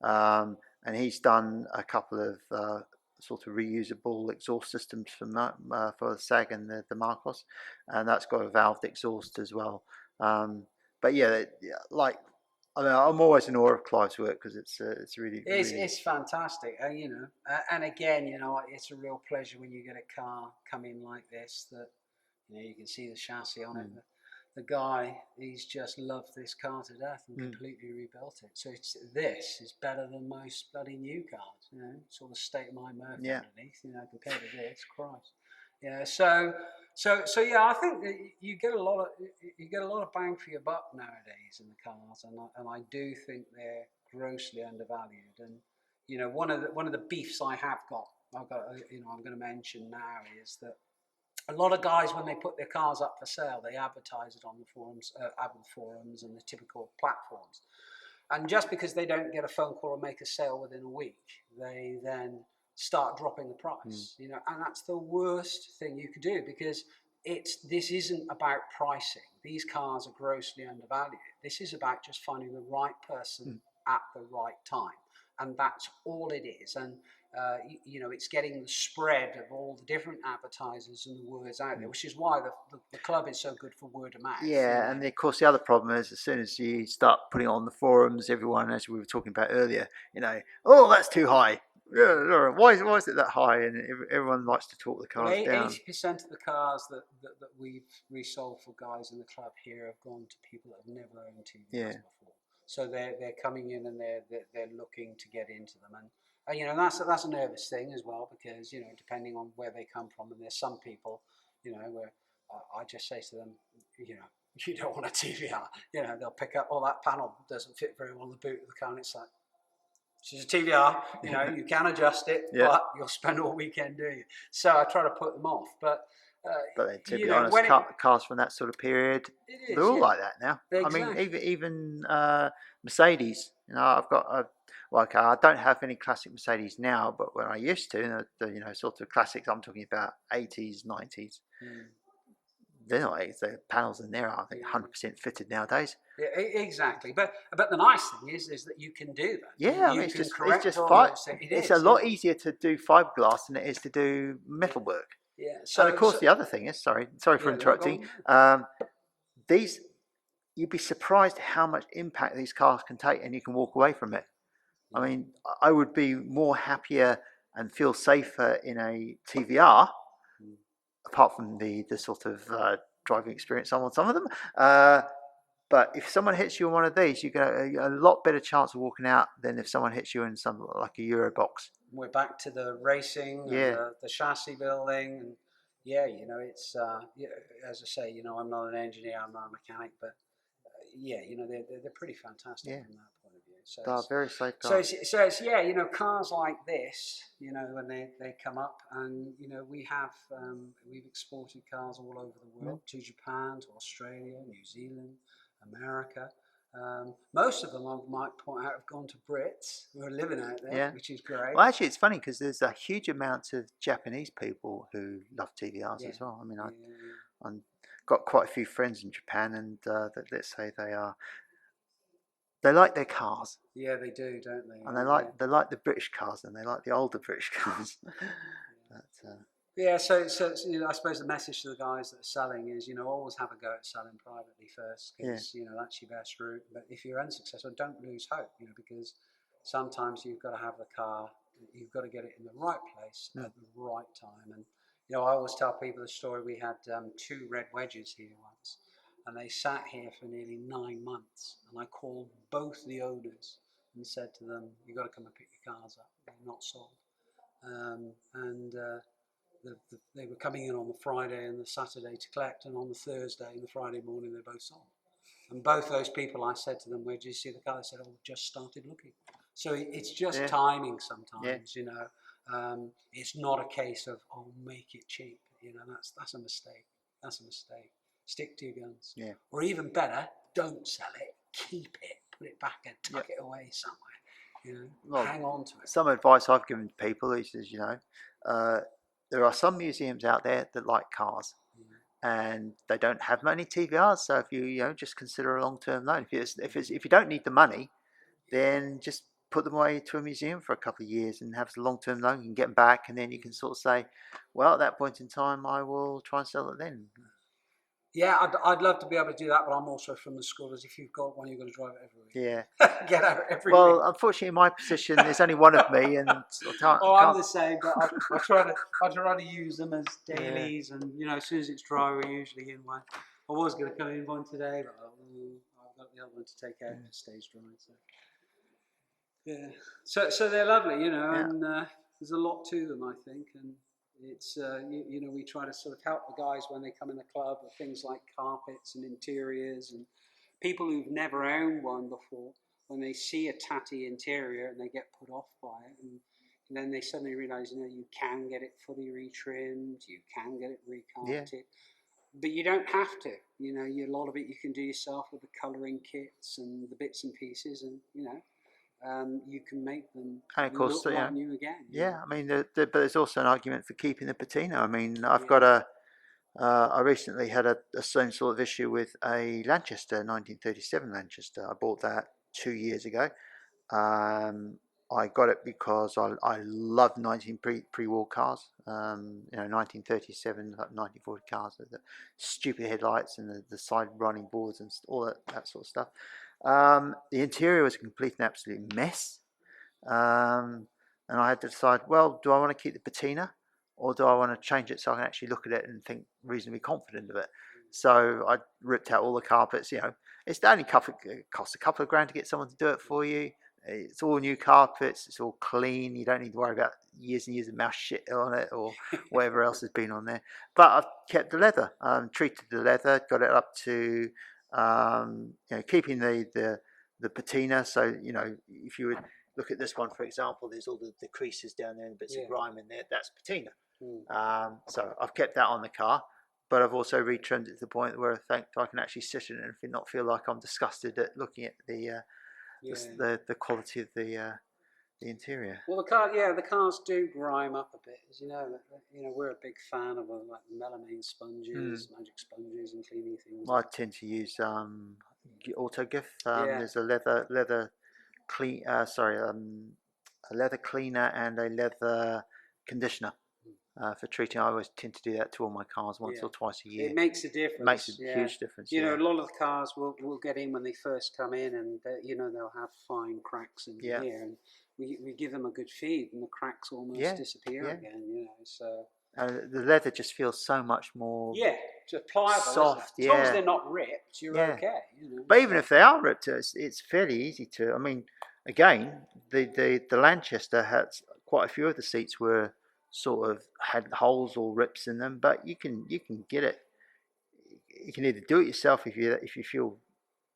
And he's done a couple of sort of reusable exhaust systems for the SAG and the Marcos, and that's got a valved exhaust as well. But yeah, like, I mean, I'm always in awe of Clive's work because it's really, it's fantastic, you know. And again, you know, it's a real pleasure when you get a car come in like this that, you know, you can see the chassis on it. The guy, he's just loved this car to death and completely rebuilt it. So this is better than most bloody new cars, you know, sort of state of mind Murphy underneath, you know, compared to this, Christ. Yeah, so yeah, I think that you get a lot of bang for your buck nowadays in the cars, and I do think they're grossly undervalued. And you know, one of the beefs I'm going to mention now is that a lot of guys, when they put their cars up for sale, they advertise it on the forums, and the typical platforms. And just because they don't get a phone call or make a sale within a week, they then start dropping the price. You know, and that's the worst thing you could do, because this isn't about pricing. These cars are grossly undervalued. This is about just finding the right person at the right time, and that's all it is. And you know, it's getting the spread of all the different advertisers and the words out there, which is why the club is so good for word of mouth. Yeah, you know? And of course the other problem is, as soon as you start putting it on the forums, everyone, as we were talking about earlier, you know, oh, that's too high. Why is it that high? And everyone likes to talk the cars down. 80% of the cars that we've resold for guys in the club here have gone to people that have never owned TVRs before. So they're coming in and they're looking to get into them. And you know, that's a nervous thing as well, because, you know, depending on where they come from, and there's some people, you know, where I just say to them, you know, you don't want a TVR. You know, they'll pick up, that panel doesn't fit very well in the boot of the car, and it's like, this is a TVR, you know, you can adjust it, but you'll spend all weekend doing it. So I try to put them off. But to be honest, cars from that sort of period, they're all like that now. Exactly. I mean, even Mercedes. You know, I've got I don't have any classic Mercedes now, but when I used to, you know, sort of classics, I'm talking about 80s, 90s. They're not, the panels in there are, I think, 100% fitted nowadays. Yeah, exactly. But the nice thing is that you can do that. Yeah, it's a lot easier to do fiberglass than it is to do metalwork. Yeah. And of course, the other thing is, sorry for interrupting. You'd be surprised how much impact these cars can take, and you can walk away from it. I mean, I would be more happier and feel safer in a TVR, apart from the sort of driving experience on some of them. But if someone hits you on one of these, you get a lot better chance of walking out than if someone hits you in something like a Eurobox. We're back to the racing, and the chassis building, and you know, it's as I say, you know, I'm not an engineer, I'm not a mechanic, but you know, they're pretty fantastic from that point of view. So they're very safe cars. So it's you know, cars like this, you know, when they come up, and you know, we've exported cars all over the world, to Japan, to Australia, New Zealand, America. Most of them, I might point out, have gone to Brits who are living out there, which is great. Well, actually, it's funny because there's a huge amount of Japanese people who love TVRs as well. I mean, I've got quite a few friends in Japan, and let's say they like their cars. Yeah, they do, don't they? And they like the British cars, and they like the older British cars. So you know, I suppose the message to the guys that are selling is, you know, always have a go at selling privately first, because you know, that's your best route. But if you're unsuccessful, don't lose hope, you know, because sometimes you've got to have the car, you've got to get it in the right place at the right time. And you know, I always tell people the story. We had 2 red wedges here once, and they sat here for nearly 9 months. And I called both the owners and said to them, "You've got to come and pick your cars up. They're not sold." They were coming in on the Friday and the Saturday to collect, and on the Thursday and the Friday morning they both sold. And both those people, I said to them, "Where did you see the car?" They said, "Oh, just started looking." So it's just timing sometimes, you know. It's not a case of, "Oh, make it cheap." You know, that's a mistake. That's a mistake. Stick to your guns. Yeah. Or even better, don't sell it. Keep it. Put it back and tuck it away somewhere. Well, hang on to it. some advice I've given to people is, there are some museums out there that like cars, and they don't have many TVRs. So if you just consider a long-term loan. If you don't need the money, then just put them away to a museum for a couple of years and have a long-term loan. You can get them back, and then you can sort of say, well, at that point in time, I will try and sell it then. Yeah, I'd love to be able to do that, but I'm also from the school as if you've got one, you're going to drive it every week. Yeah. Get out every Well, week. unfortunately, in my position, there's only one of me, and I'm the same, but I try to use them as dailies, and as soon as it's dry, we're usually in one. I was going to come in one today, but I've got the other one to take out if it stays dry. So. Yeah, so they're lovely, and there's a lot to them, I think, and it's we try to sort of help the guys when they come in the club with things like carpets and interiors, and people who've never owned one before, when they see a tatty interior and they get put off by it, and then they suddenly realise, you can get it fully retrimmed, you can get it recarpeted. But you don't have to, a lot of it you can do yourself with the colouring kits and the bits and pieces, and you can make them and of course, look like new again. Yeah, I mean, but there's also an argument for keeping the patina. I mean, I recently had a same sort of issue with a Lanchester, 1937 Lanchester. I bought that 2 years ago. I got it because I love pre-war cars. 1937, 1940 cars with the stupid headlights and the side running boards and all that sort of stuff. The interior was a complete and absolute mess. And I had to decide, well, do I want to keep the patina, or do I want to change it so I can actually look at it and think reasonably confident of it? So I ripped out all the carpets. It's only costs a couple of grand to get someone to do it for you. It's all new carpets. It's all clean. You don't need to worry about years and years of mouse shit on it or whatever else has been on there. But I've kept the leather, treated the leather, got it up to keeping the patina. So if you would look at this one, for example, there's all the creases down there and bits of grime in there. That's patina. So I've kept that on the car, but I've also retrimmed it to the point where I can actually sit in it and not feel like I'm disgusted at looking at the quality of the interior. Well, the cars do grime up a bit, as you know. We're a big fan of like melamine sponges, magic sponges, and cleaning things. I tend to use Autogif. There's a leather clean. A leather cleaner and a leather conditioner for treating. I always tend to do that to all my cars once or twice a year. It makes a difference. It makes a huge difference. A lot of the cars will get in when they first come in, and they'll have fine cracks in here, and we give them a good feed, and the cracks almost disappear again. So. The leather just feels so much more just pliable, soft. As long as they're not ripped, you're okay. But even if they are ripped, it's fairly easy to. I mean, again, the Lanchester has quite a few of the seats were sort of had holes or rips in them, but you can get it. You can either do it yourself if you feel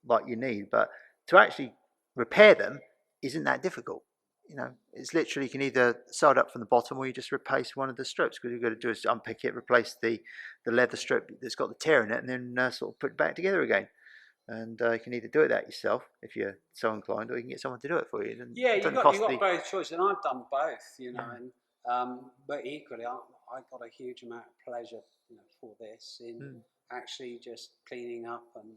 like you need, but to actually repair them isn't that difficult. It's literally you can either sew it up from the bottom, or you just replace one of the strips. Because you've got to do is unpick it, replace the leather strip that's got the tear in it, and then sort of put it back together again. And you can either do it that yourself if you're so inclined, or you can get someone to do it for you. And you've got both choices, and I've done both. And but equally, I got a huge amount of pleasure, for this in actually just cleaning up and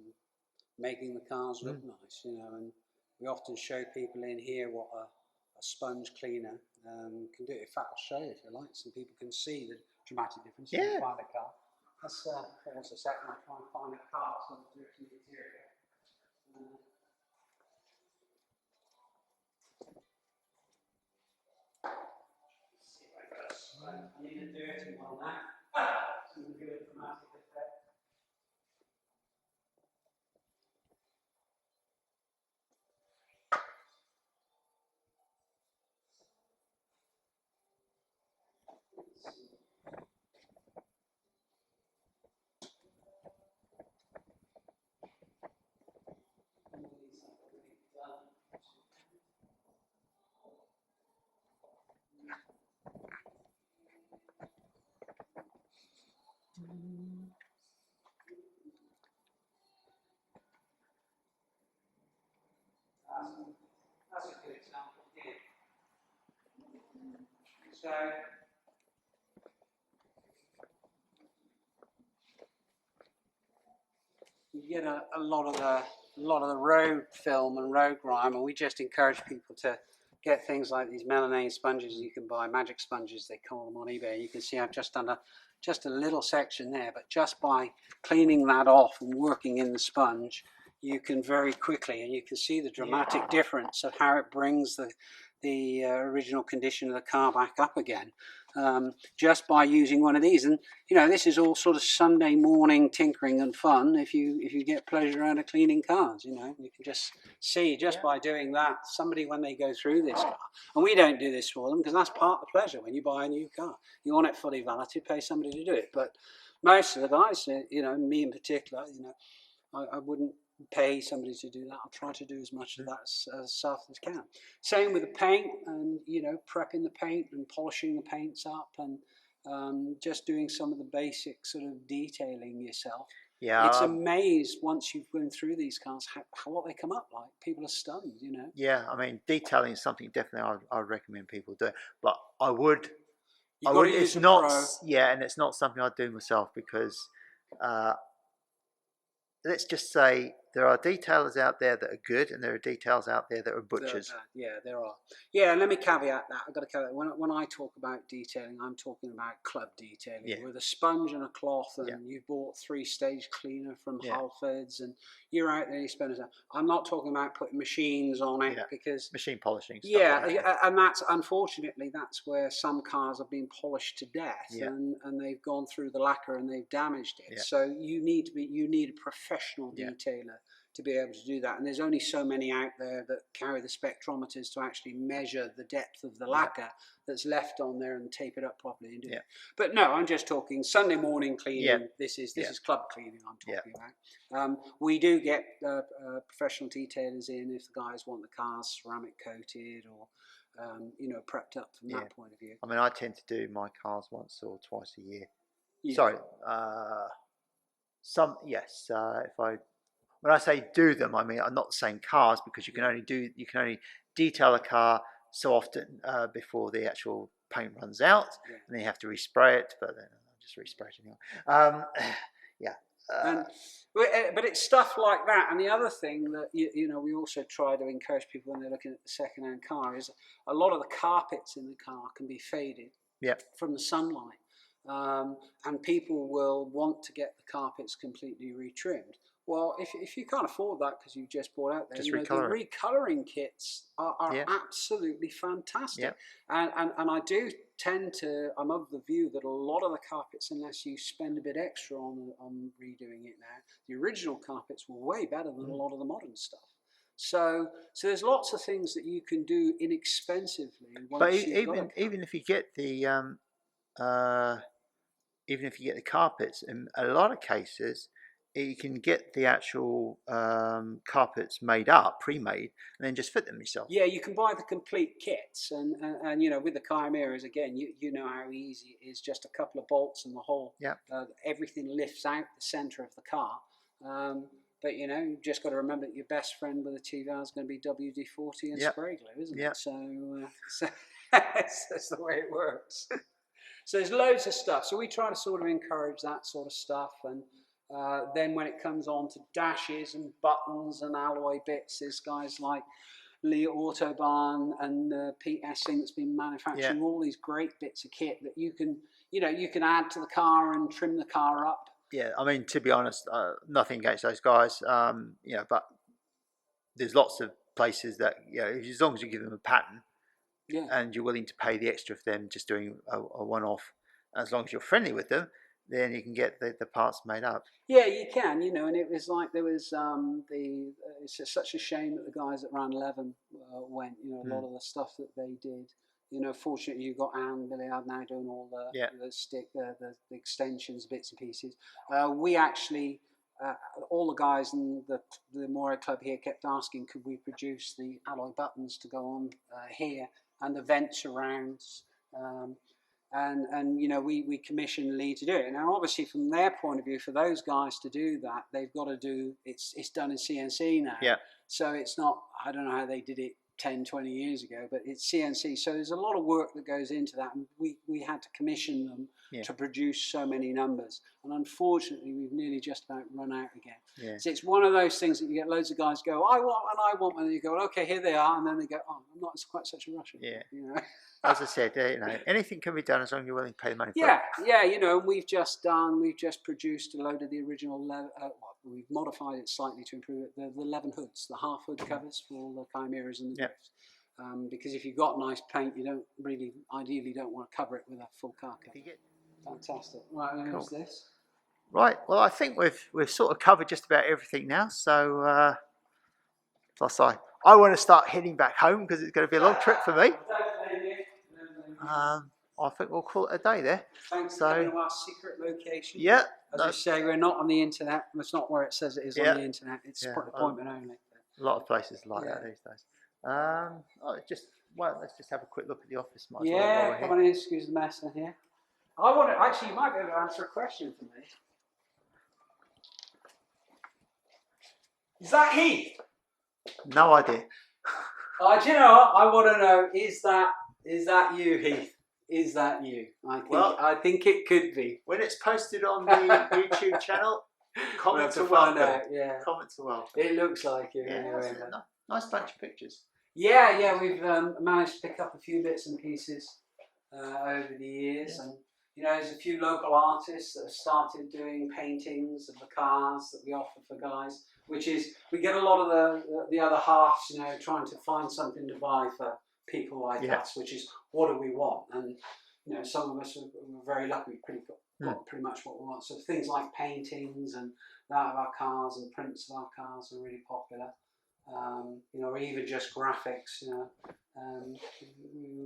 making the cars look nice. And we often show people in here what a sponge cleaner can do. In fact, I'll show you if you like, so people can see the dramatic difference. You can find a car. Let's pause a second. I'll try and find a car to do some interior. See if I got a sponge. I need a dirty one now. Some good dramatic effect. So you get a lot of the road film and road grime, and we just encourage people to get things like these melamine sponges you can buy, magic sponges they call them on eBay. You can see I've just done just a little section there, but just by cleaning that off and working in the sponge, you can very quickly, and you can see the dramatic difference of how it brings the original condition of the car back up again, just by using one of these. And you know, this is all sort of Sunday morning tinkering and fun if you get pleasure out of cleaning cars. You know, you can just see just by doing that, somebody when they go through this car, and we don't do this for them because that's part of the pleasure when you buy a new car. You want it fully valeted, pay somebody to do it. But most of the guys, you know, me in particular, you know, I wouldn't pay somebody to do that. I'll try to do as much of that stuff as can. Same with the paint, and you know, prepping the paint and polishing the paints up, and just doing some of the basic sort of detailing yourself. Yeah, it's amazed once you've gone through these cars how what they come up like. People are stunned, you know. Yeah, I mean, detailing is something definitely I would recommend people do, but I would. You've got to use a pro. Yeah, and it's not something I do myself because let's just say there are detailers out there that are good, and there are details out there that are butchers. Yeah, there are. Yeah, let me caveat that. I've got to caveat. When I talk about detailing, I'm talking about club detailing with a sponge and a cloth, and you bought 3-stage cleaner from Halfords, and you're out there, you spend it. I'm not talking about putting machines on it because machine polishing. Stuff like that. And that's unfortunately that's where some cars have been polished to death, and they've gone through the lacquer and they've damaged it. So you need a professional detailer to be able to do that, and there's only so many out there that carry the spectrometers to actually measure the depth of the lacquer that's left on there and tape it up properly and do it. But no, I'm just talking Sunday morning cleaning. This is club cleaning I'm talking about. We do get professional detailers in if the guys want the cars ceramic coated or you know, prepped up from that point of view. I mean, I tend to do my cars once or twice a year. Sorry, when I say do them, I mean I'm not saying cars, because you can only detail a car so often before the actual paint runs out, and then you have to respray it. But then I'll just respray it anyway. But it's stuff like that. And the other thing that you know we also try to encourage people when they're looking at the second-hand car is a lot of the carpets in the car can be faded from the sunlight, and people will want to get the carpets completely retrimmed. Well, if you can't afford that because you've just bought out there, you know, the recolouring kits are absolutely fantastic. And I do tend to, I'm of the view that a lot of the carpets, unless you spend a bit extra on redoing it now, the original carpets were way better than a lot of the modern stuff. So there's lots of things that you can do inexpensively. But even if you get the carpets, in a lot of cases, you can get the actual carpets made up, pre-made, and then just fit them yourself. Yeah, you can buy the complete kits, and you know, with the Chimeras again, you know how easy it is. Just a couple of bolts and the whole, everything lifts out the centre of the car. But you know, you've just got to remember that your best friend with a TVR is going to be WD-40 and spray glue, isn't it? So that's the way it works. So there's loads of stuff. So we try to sort of encourage that sort of stuff, and then when it comes on to dashes and buttons and alloy bits, there's guys like Lee Autobahn and Pete Essing that's been manufacturing all these great bits of kit that you can add to the car and trim the car up. Yeah, I mean, to be honest, nothing against those guys, you know, but there's lots of places that, you know, as long as you give them a pattern, and you're willing to pay the extra for them just doing a one-off, as long as you're friendly with them, then you can get the parts made up. Yeah, you can, you know, and it was like there was it's just such a shame that the guys at Round 11 went, you know, a lot of the stuff that they did. You know, fortunately you've got Anne Billiard now doing all the extensions, bits and pieces. We actually, all the guys in the Amore Club here kept asking, could we produce the alloy buttons to go on here, and the vent surrounds, and you know, we commissioned Lee to do it. Now obviously from their point of view, for those guys to do that, they've got to do it's done in CNC now. So it's not, I don't know how they did it 10, 20 years ago, but it's CNC. So there's a lot of work that goes into that. And we had to commission them to produce so many numbers. And unfortunately, we've nearly just about run out again. Yeah. So it's one of those things that you get loads of guys go, I want, and then you go, okay, here they are. And then they go, oh, I'm not quite such a rush. Yeah. You know? As I said, you know, anything can be done as long as you're willing to pay the money for Yeah, it. yeah, you know, we've just produced a load of the original, we've modified it slightly to improve it, the 11 hoods, the half hood covers for all the chimeras and the drifts. Because if you've got nice paint, you don't really, ideally don't want to cover it with a full car cover. Fantastic. Right, and what's this? Right, well, I think we've sort of covered just about everything now, so plus I want to start heading back home because it's going to be a long trip for me. I think we'll call it a day there. Thanks for coming to our secret location. Yeah. As I say, we're not on the internet. It's not where it says it is on the internet. It's appointment only. A lot of places like that these days. Let's just have a quick look at the office. Come on in. Excuse the mess in here. I want to actually. You might be able to answer a question for me. Is that Heath? No idea. Do you know what? I want to know. Is that you, Heath? Is that you? I think it could be. When it's posted on the YouTube channel, comments are welcome. Comments are welcome. It looks like you. Yeah, anyway, nice bunch of pictures. Yeah, we've managed to pick up a few bits and pieces over the years, and you know, there's a few local artists that have started doing paintings of the cars that we offer for guys. Which is, we get a lot of the other halves, you know, trying to find something to buy for people like us, which is, what do we want? And you know, some of us are very lucky, got pretty much what we want. So things like paintings and that of our cars and prints of our cars are really popular. You know, or even just graphics. You know,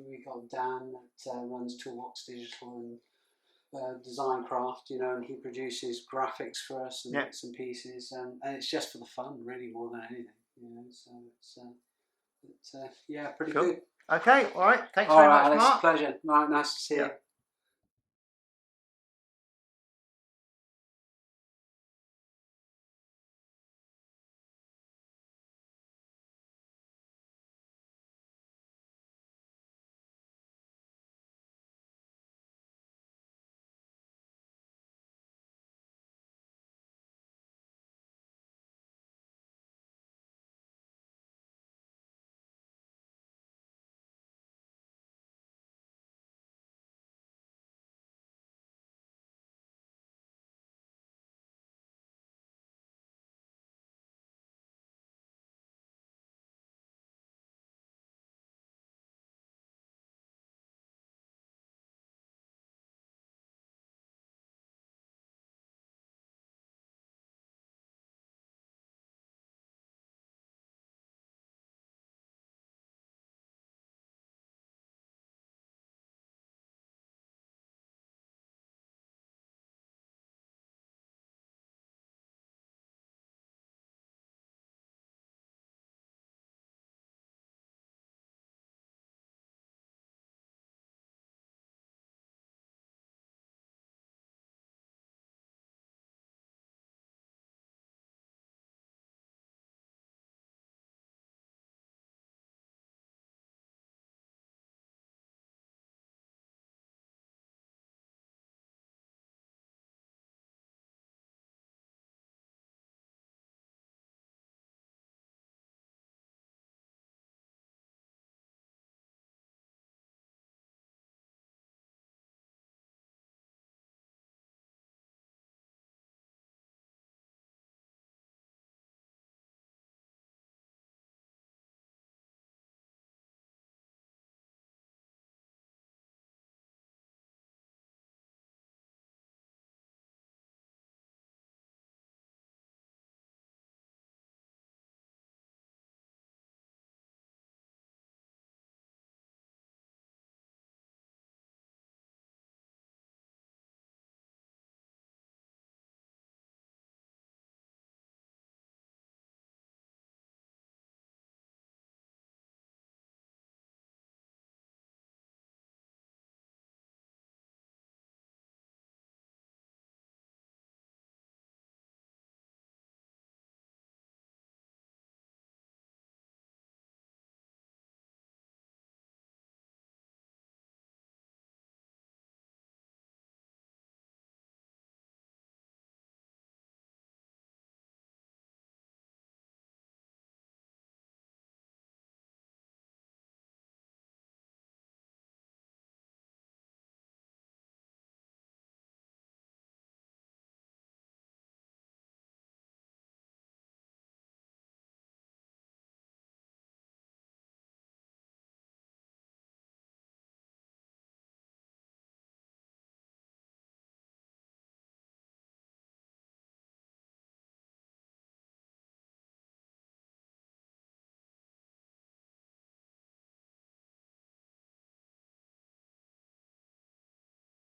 we got Dan that runs Toolbox Digital and Design Craft, you know, and he produces graphics for us and bits and pieces, and it's just for the fun, really, more than anything. You know, so it's pretty good. Okay, all right. Thanks All very right, much, Alex, Mark. pleasure. All right, nice to see you.